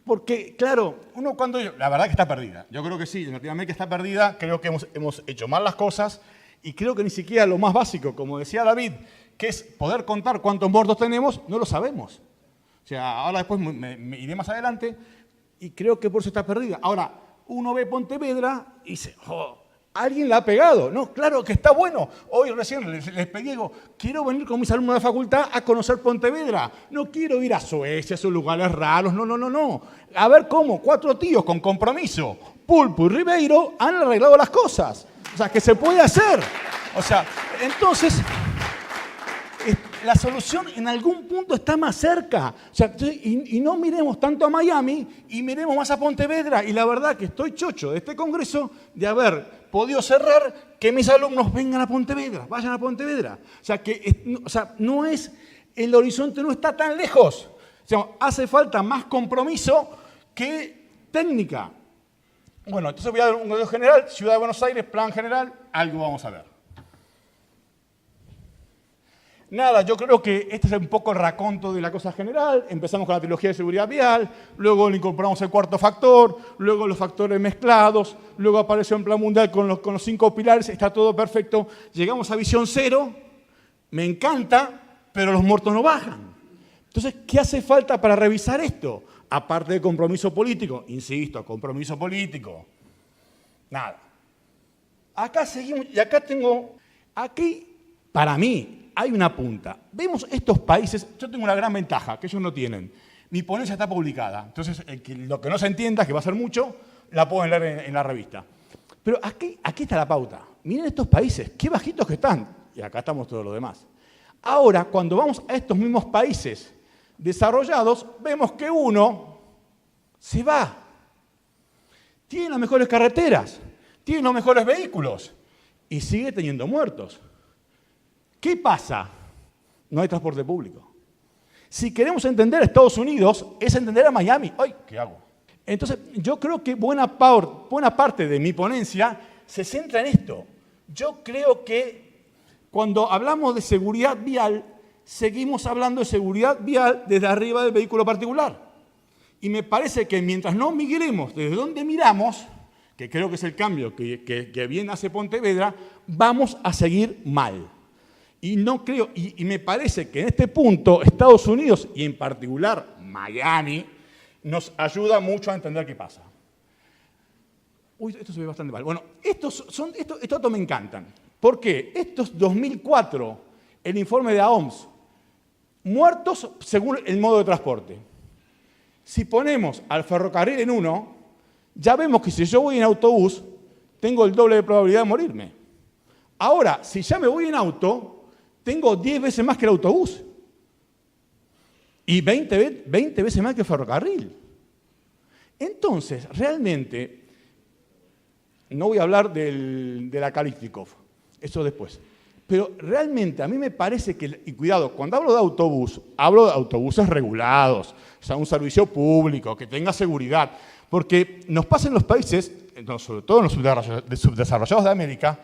Porque, claro, la verdad que está perdida. Yo creo que sí, definitivamente que está perdida, creo que hemos hecho mal las cosas y creo que ni siquiera lo más básico, como decía David, que es poder contar cuántos muertos tenemos, no lo sabemos. O sea, ahora después me iré más adelante y creo que por eso está perdida. Ahora, uno ve Pontevedra y dice, alguien la ha pegado. No, claro que está bueno. Hoy recién les pedí, digo, quiero venir con mis alumnos de la facultad a conocer Pontevedra. No quiero ir a Suecia, a esos lugares raros. No. A ver cómo 4 tíos con compromiso, Pulpo y Ribeiro, han arreglado las cosas. O sea, que se puede hacer. O sea, entonces, la solución en algún punto está más cerca. O sea, y no miremos tanto a Miami y miremos más a Pontevedra. Y la verdad que estoy chocho de este congreso de haber podido cerrar que mis alumnos vengan a Pontevedra, vayan a Pontevedra. O sea, no es, el horizonte no está tan lejos. O sea, hace falta más compromiso que técnica. Bueno, entonces voy a dar un modelo general, Ciudad de Buenos Aires, plan general, algo vamos a ver. Nada, yo creo que este es un poco el raconto de la cosa general. Empezamos con la trilogía de seguridad vial, luego le incorporamos el 4º factor, luego los factores mezclados, luego apareció en plan mundial con los 5 pilares, está todo perfecto. Llegamos a visión 0, me encanta, pero los muertos no bajan. Entonces, ¿qué hace falta para revisar esto? Aparte de compromiso político, insisto, compromiso político. Nada. Acá seguimos, y aquí, para mí, hay una punta. Vemos estos países, yo tengo una gran ventaja que ellos no tienen. Mi ponencia está publicada, entonces lo que no se entienda, que va a ser mucho, la pueden leer en la revista. Pero aquí está la pauta. Miren estos países, qué bajitos que están. Y acá estamos todos los demás. Ahora, cuando vamos a estos mismos países desarrollados, vemos que uno se va. Tiene las mejores carreteras, tiene los mejores vehículos y sigue teniendo muertos. ¿Qué pasa? No hay transporte público. Si queremos entender a Estados Unidos, es entender a Miami. ¡Ay, qué hago! Entonces, yo creo que buena parte de mi ponencia se centra en esto. Yo creo que cuando hablamos de seguridad vial, seguimos hablando de seguridad vial desde arriba del vehículo particular. Y me parece que mientras no migremos desde donde miramos, que creo que es el cambio que bien hace Pontevedra, vamos a seguir mal. Y no creo, y me parece que en este punto Estados Unidos, y en particular Miami, nos ayuda mucho a entender qué pasa. Uy, esto se ve bastante mal. Bueno, estos datos me encantan. ¿Por qué? Estos 2004, el informe de la OMS, muertos según el modo de transporte. Si ponemos al ferrocarril en 1, ya vemos que si yo voy en autobús, tengo el doble de probabilidad de morirme. Ahora, si ya me voy en auto, tengo 10 veces más que el autobús. Y 20 veces más que el ferrocarril. Entonces, realmente, no voy a hablar de la Kalashnikov, eso después. Pero realmente a mí me parece que, y cuidado, cuando hablo de autobús, hablo de autobuses regulados, o sea, un servicio público, que tenga seguridad. Porque nos pasa en los países, sobre todo en los subdesarrollados de América,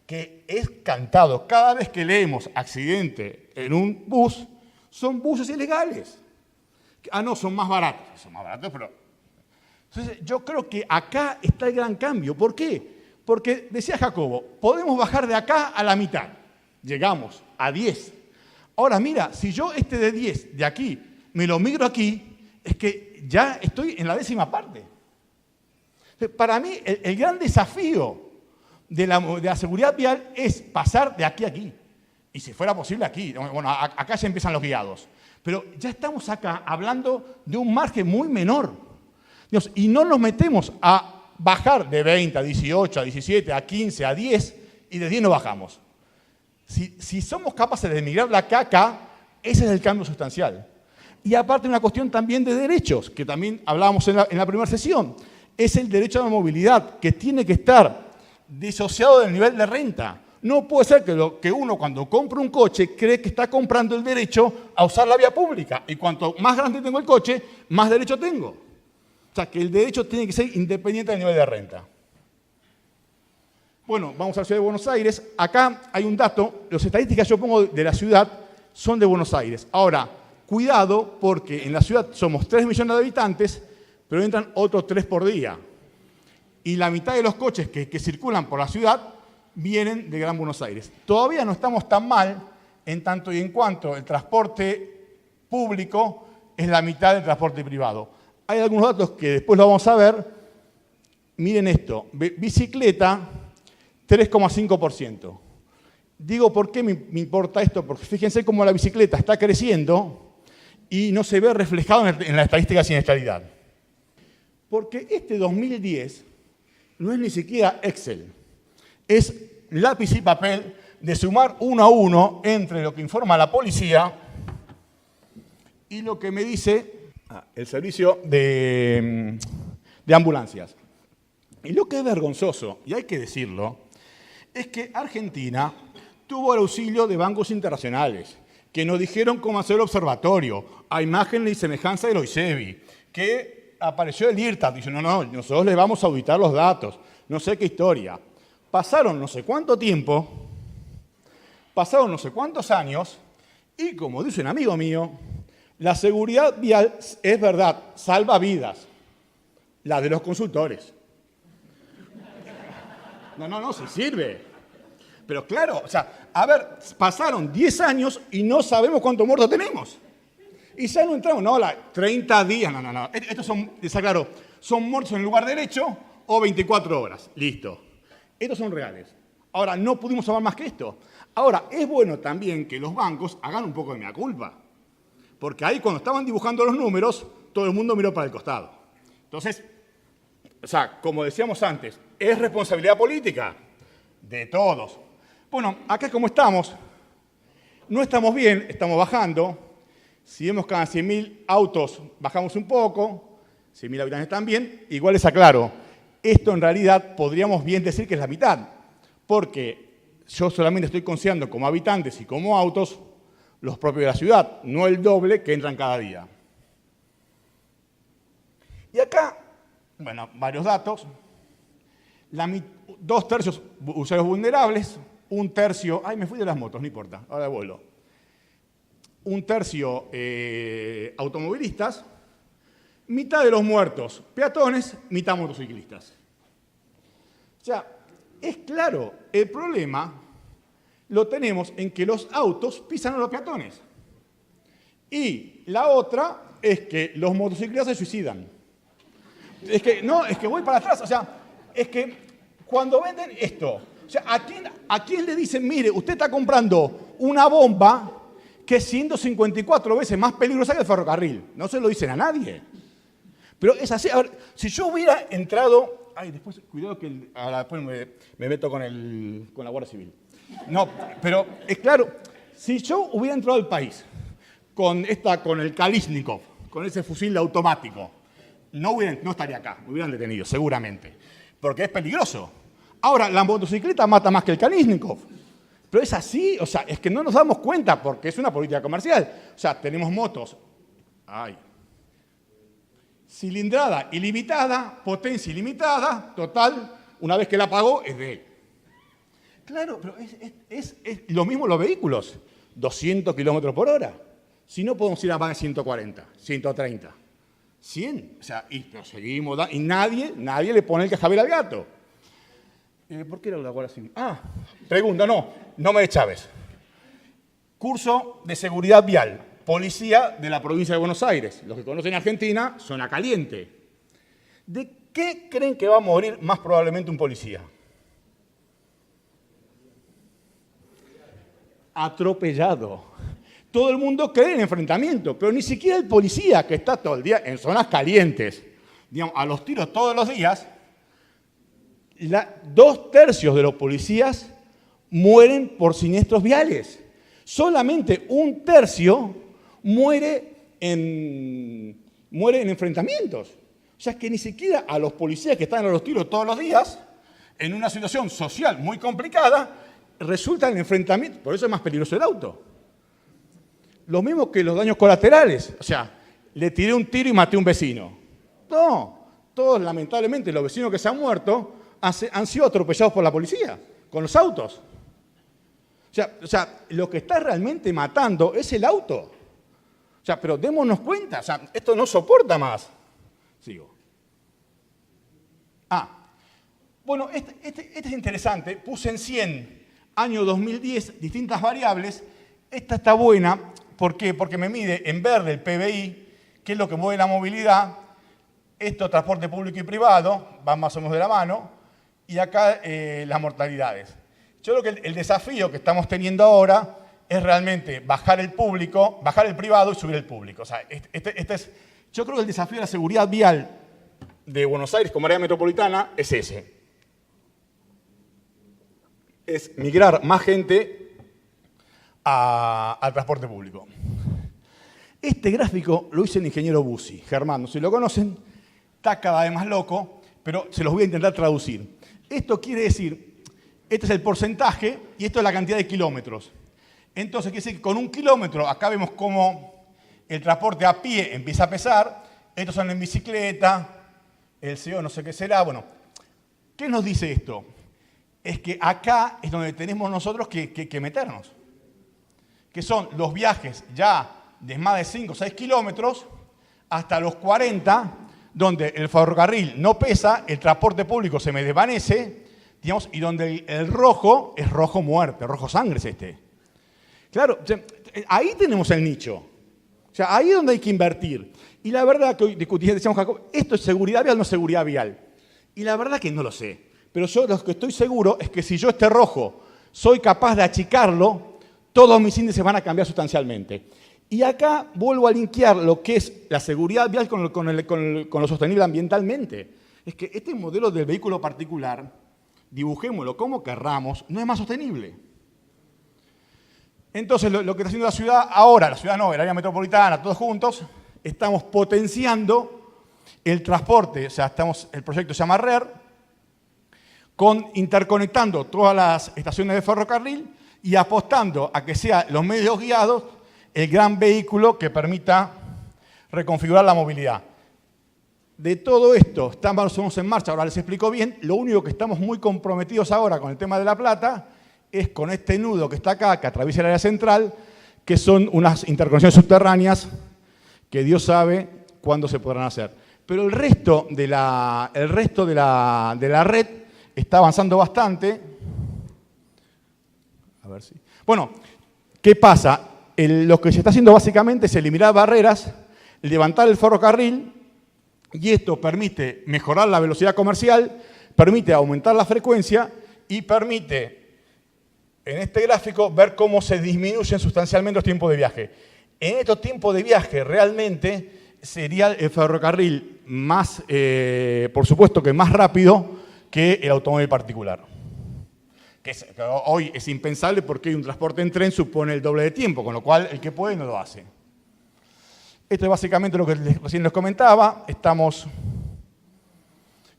que es cantado. Cada vez que leemos accidente en un bus, son buses ilegales. Ah, no, son más baratos. Son más baratos, pero... Entonces, yo creo que acá está el gran cambio. ¿Por qué? Porque, decía Jacobo, podemos bajar de acá a la mitad. Llegamos a 10. Ahora, mira, si yo de 10 de aquí me lo migro aquí, es que ya estoy en la 10ª parte. Para mí, el gran desafío de la seguridad vial es pasar de aquí a aquí. Y si fuera posible aquí. Bueno, acá ya empiezan los guiados. Pero ya estamos acá hablando de un margen muy menor. Dios, y no nos metemos a bajar de 20 a 18, a 17, a 15, a 10, y de 10 no bajamos. Si somos capaces de migrar de acá a acá, ese es el cambio sustancial. Y aparte una cuestión también de derechos, que también hablábamos en la primera sesión, es el derecho a la movilidad, que tiene que estar disociado del nivel de renta. No puede ser que uno cuando compra un coche cree que está comprando el derecho a usar la vía pública, y cuanto más grande tengo el coche, más derecho tengo. O sea, que el derecho tiene que ser independiente del nivel de renta. Bueno, vamos a la ciudad de Buenos Aires. Acá hay un dato, las estadísticas que yo pongo de la ciudad son de Buenos Aires. Ahora, cuidado, porque en la ciudad somos 3 millones de habitantes, pero entran otros 3 por día. Y la mitad de los coches que circulan por la ciudad vienen de Gran Buenos Aires. Todavía no estamos tan mal en tanto y en cuanto el transporte público es la mitad del transporte privado. Hay algunos datos que después lo vamos a ver. Miren esto, bicicleta, 3,5%. Digo, ¿por qué me importa esto? Porque fíjense cómo la bicicleta está creciendo y no se ve reflejado en la estadística de siniestralidad. Porque este 2010 no es ni siquiera Excel, es lápiz y papel de sumar 1 a 1 entre lo que informa la policía y lo que me dice el servicio de ambulancias. Y lo que es vergonzoso, y hay que decirlo, es que Argentina tuvo el auxilio de bancos internacionales que nos dijeron cómo hacer el observatorio, a imagen y semejanza del OICEBI, que apareció el IRTA, diciendo, no, nosotros les vamos a auditar los datos, no sé qué historia. Pasaron no sé cuánto tiempo, pasaron no sé cuántos años, y como dice un amigo mío, la seguridad vial es verdad, salva vidas, la de los consultores. No, sí sirve. Pero claro, o sea, a ver, pasaron 10 años y no sabemos cuántos muertos tenemos. Y ya no entramos, 30 días, no. Estos son, claro, son muertos en el lugar derecho o 24 horas, listo. Estos son reales. Ahora, no pudimos hablar más que esto. Ahora, es bueno también que los bancos hagan un poco de mea culpa. Porque ahí cuando estaban dibujando los números, todo el mundo miró para el costado. Entonces, o sea, como decíamos antes, es responsabilidad política de todos. Bueno, acá como estamos, no estamos bien, estamos bajando. Si vemos cada 100.000 autos, bajamos un poco. 100.000 habitantes también. Igual les aclaro, esto en realidad podríamos bien decir que es la mitad. Porque yo solamente estoy considerando como habitantes y como autos los propios de la ciudad, no el doble que entran cada día. Y acá, bueno, varios datos. 2/3 usuarios vulnerables, un tercio, ay, me fui de las motos, no importa, ahora vuelo. Un tercio automovilistas, mitad de los muertos peatones, mitad motociclistas. O sea, es claro, el problema lo tenemos en que los autos pisan a los peatones. Y la otra es que los motociclistas se suicidan. Es que, no, es que voy para atrás, o sea, es que cuando venden esto, o sea, ¿a quién le dicen, mire, usted está comprando una bomba que es 154 veces más peligrosa que el ferrocarril? No se lo dicen a nadie. Pero es así. A ver, si yo hubiera entrado... Ay, después, cuidado que ahora después me meto con la Guardia Civil. No, pero es claro, si yo hubiera entrado al país con el Kalashnikov, con ese fusil automático, no estaría acá, me hubieran detenido, seguramente, porque es peligroso. Ahora, la motocicleta mata más que el Kalashnikov, pero es así, o sea, es que no nos damos cuenta porque es una política comercial. O sea, tenemos motos, cilindrada ilimitada, potencia ilimitada, total, una vez que la pagó es de él. Claro, pero es lo mismo los vehículos, 200 kilómetros por hora. Si no podemos ir a más de 140, 130, 100. O sea, pero seguimos, y nadie le pone el cascabel al gato. ¿Por qué era la Guardia Civil? Pregunta, no me Chávez. Curso de seguridad vial, policía de la provincia de Buenos Aires. Los que conocen Argentina, zona caliente. ¿De qué creen que va a morir más probablemente un policía? Atropellado. Todo el mundo cree en enfrentamiento, pero ni siquiera el policía, que está todo el día en zonas calientes, digamos, a los tiros todos los días, 2/3 de los policías mueren por siniestros viales. Solamente 1/3 muere en enfrentamientos. O sea, que ni siquiera a los policías que están a los tiros todos los días, en una situación social muy complicada, resulta el enfrentamiento. Por eso es más peligroso el auto. Lo mismo que los daños colaterales. O sea, le tiré un tiro y maté a un vecino. No, todos lamentablemente los vecinos que se han muerto han sido atropellados por la policía, con los autos. O sea, lo que está realmente matando es el auto. O sea, pero démonos cuenta, o sea, esto no soporta más. Sigo. Bueno, este es interesante. Puse en 100, año 2010, distintas variables. Esta está buena. ¿Por qué? Porque me mide en verde el PBI, que es lo que mueve la movilidad. Esto, transporte público y privado, van más o menos de la mano. Y acá las mortalidades. Yo creo que el desafío que estamos teniendo ahora es realmente bajar el privado y subir el público. O sea, yo creo que el desafío de la seguridad vial de Buenos Aires como área metropolitana es ese. Es migrar más gente al transporte público. Este gráfico lo hizo el ingeniero Bussi, Germán, no sé si lo conocen, está cada vez más loco, pero se los voy a intentar traducir. Esto quiere decir, este es el porcentaje y esto es la cantidad de kilómetros. Entonces, quiere decir que con 1 kilómetro, acá vemos cómo el transporte a pie empieza a pesar, estos son en bicicleta, el CO no sé qué será. Bueno, ¿qué nos dice esto? Es que acá es donde tenemos nosotros que meternos. Que son los viajes ya de más de 5 o 6 kilómetros hasta los 40, donde el ferrocarril no pesa, el transporte público se me desvanece, digamos, y donde el rojo es rojo muerte, rojo sangre es este. Claro, ahí tenemos el nicho. O sea, ahí es donde hay que invertir. Y la verdad que hoy decíamos, Jacob, ¿esto es seguridad vial o no es seguridad vial? Y la verdad que no lo sé. Pero yo lo que estoy seguro es que si yo este rojo soy capaz de achicarlo, todos mis índices van a cambiar sustancialmente. Y acá vuelvo a linkear lo que es la seguridad vial con lo sostenible ambientalmente. Es que este modelo del vehículo particular, dibujémoslo como querramos, no es más sostenible. Entonces, lo que está haciendo la ciudad ahora, la ciudad no, el área metropolitana, todos juntos, estamos potenciando el transporte, o sea, el proyecto se llama RER, interconectando todas las estaciones de ferrocarril y apostando a que sean los medios guiados el gran vehículo que permita reconfigurar la movilidad. De todo esto, estamos en marcha, ahora les explico bien, lo único que estamos muy comprometidos ahora con el tema de La Plata es con este nudo que está acá, que atraviesa el área central, que son unas interconexiones subterráneas que Dios sabe cuándo se podrán hacer. Pero el resto de la red está avanzando bastante. A ver si. Bueno, ¿qué pasa? Lo que se está haciendo básicamente es eliminar barreras, levantar el ferrocarril, y esto permite mejorar la velocidad comercial, permite aumentar la frecuencia y permite, en este gráfico, ver cómo se disminuyen sustancialmente los tiempos de viaje. En estos tiempos de viaje realmente sería el ferrocarril más, por supuesto que más rápido que el automóvil particular. Que hoy es impensable porque un transporte en tren supone el doble de tiempo, con lo cual el que puede no lo hace. Esto es básicamente lo que recién les comentaba.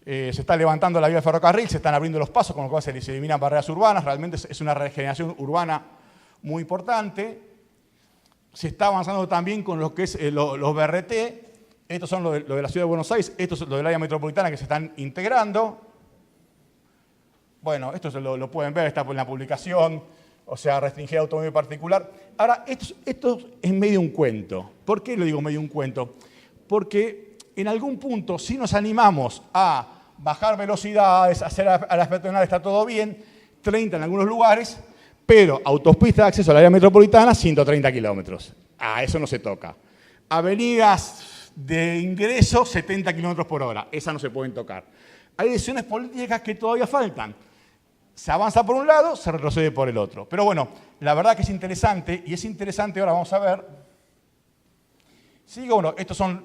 Se está levantando la vía del ferrocarril, se están abriendo los pasos, con lo cual se eliminan barreras urbanas. Realmente es una regeneración urbana muy importante. Se está avanzando también con lo que es los BRT. Estos son lo de la Ciudad de Buenos Aires, estos son lo del área metropolitana que se están integrando. Bueno, esto lo pueden ver, está en la publicación, o sea, restringir automóvil particular. Ahora, esto es medio un cuento. ¿Por qué lo digo medio un cuento? Porque en algún punto, si nos animamos a bajar velocidades, hacer a las peatonales, está todo bien, 30 en algunos lugares, pero autopista de acceso al área metropolitana, 130 kilómetros. Eso no se toca. Avenidas de ingreso, 70 kilómetros por hora. Esas no se pueden tocar. Hay decisiones políticas que todavía faltan. Se avanza por un lado, se retrocede por el otro. Pero bueno, la verdad que es interesante, y es interesante, ahora vamos a ver. Sí, bueno, estos son,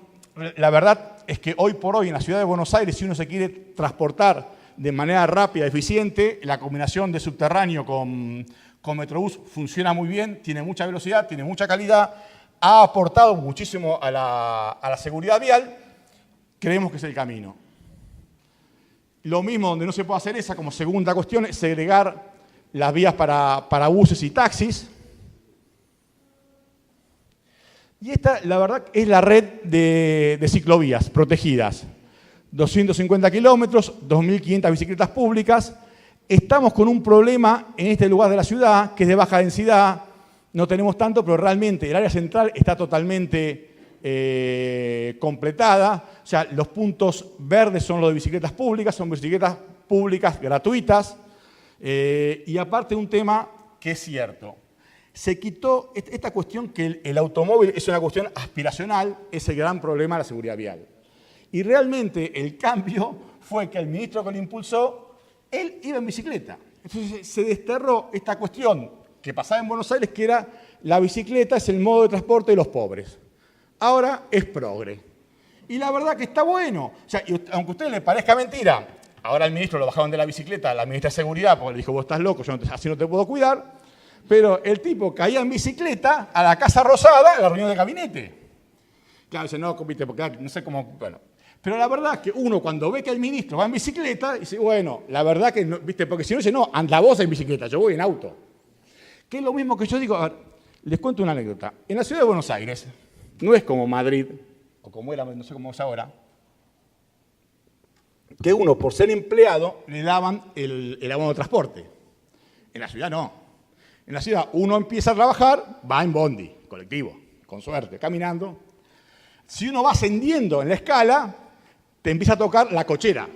la verdad es que hoy por hoy en la ciudad de Buenos Aires, si uno se quiere transportar de manera rápida, eficiente, la combinación de subterráneo con Metrobús funciona muy bien, tiene mucha velocidad, tiene mucha calidad, ha aportado muchísimo a la seguridad vial, creemos que es el camino. Lo mismo, donde no se puede hacer esa, como segunda cuestión, es segregar las vías para buses y taxis. Y esta, la verdad, es la red de ciclovías protegidas. 250 kilómetros, 2.500 bicicletas públicas. Estamos con un problema en este lugar de la ciudad, que es de baja densidad. No tenemos tanto, pero realmente el área central está totalmente completada. O sea, los puntos verdes son los de bicicletas públicas, son bicicletas públicas gratuitas. Y aparte un tema que es cierto. Se quitó esta cuestión que el automóvil es una cuestión aspiracional, es el gran problema de la seguridad vial. Y realmente el cambio fue que el ministro que lo impulsó, él iba en bicicleta. Entonces se desterró esta cuestión que pasaba en Buenos Aires, que era la bicicleta es el modo de transporte de los pobres. Ahora es progre. Y la verdad que está bueno. O sea, aunque a usted le parezca mentira, ahora el ministro lo bajaron de la bicicleta, la ministra de Seguridad, porque le dijo, vos estás loco, así no te puedo cuidar. Pero el tipo caía en bicicleta a la Casa Rosada, a la reunión de gabinete. Claro, dice, no, compite, porque no sé cómo... Bueno. Pero la verdad que uno cuando ve que el ministro va en bicicleta, dice, bueno, la verdad que no, ¿viste? Porque si no dice, no, anda vos en bicicleta, yo voy en auto. Que es lo mismo que yo digo, a ver, les cuento una anécdota. En la ciudad de Buenos Aires, no es como Madrid, o como era, no sé cómo es ahora, que uno, por ser empleado, le daban el abono de transporte. En la ciudad no. En la ciudad uno empieza a trabajar, va en bondi, colectivo, con suerte, caminando. Si uno va ascendiendo en la escala, te empieza a tocar la cochera.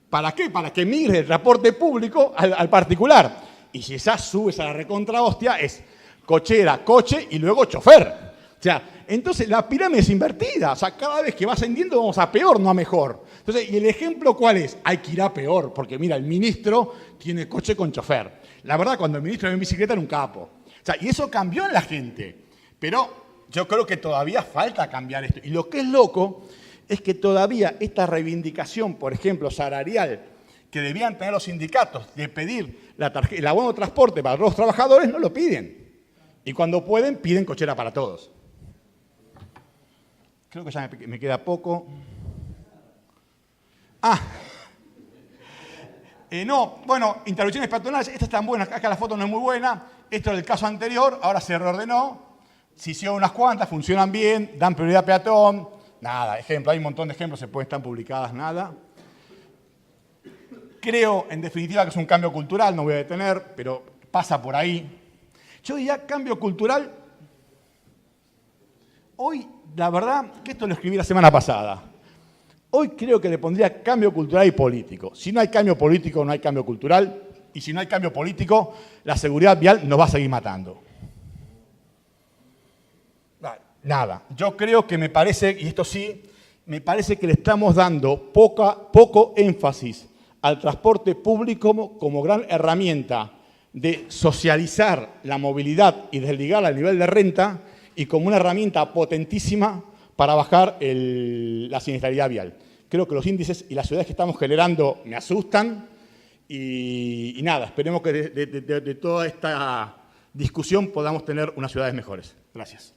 ¿Para qué? Para que migre el transporte público al particular. Y si ya subes a la recontra hostia, es cochera, coche y luego chofer. O sea, entonces la pirámide es invertida. O sea, cada vez que va ascendiendo vamos a peor, no a mejor. Entonces, ¿y el ejemplo cuál es? Hay que ir a peor, porque mira, el ministro tiene coche con chofer. La verdad, cuando el ministro va en bicicleta era un capo. O sea, y eso cambió en la gente. Pero yo creo que todavía falta cambiar esto. Y lo que es loco es que todavía esta reivindicación, por ejemplo, salarial, que debían tener los sindicatos de pedir el abono de transporte para los trabajadores, no lo piden. Y cuando pueden, piden cochera para todos. Creo que ya me queda poco. No, bueno, interrupciones peatonales, estas están buenas, acá la foto no es muy buena, esto es el caso anterior, ahora se reordenó, se hicieron unas cuantas, funcionan bien, dan prioridad a peatón, nada, ejemplo, hay un montón de ejemplos, se pueden estar publicadas, nada. Creo, en definitiva, que es un cambio cultural, no voy a detener, pero pasa por ahí. Yo diría cambio cultural. Hoy, la verdad, que esto lo escribí la semana pasada. Hoy creo que le pondría cambio cultural y político. Si no hay cambio político, no hay cambio cultural. Y si no hay cambio político, la seguridad vial nos va a seguir matando. Nada. Yo creo que me parece, y esto sí, me parece que le estamos dando poco énfasis al transporte público como gran herramienta de socializar la movilidad y desligarla al nivel de renta y como una herramienta potentísima para bajar la siniestralidad vial. Creo que los índices y las ciudades que estamos generando me asustan y nada, esperemos que de toda esta discusión podamos tener unas ciudades mejores. Gracias.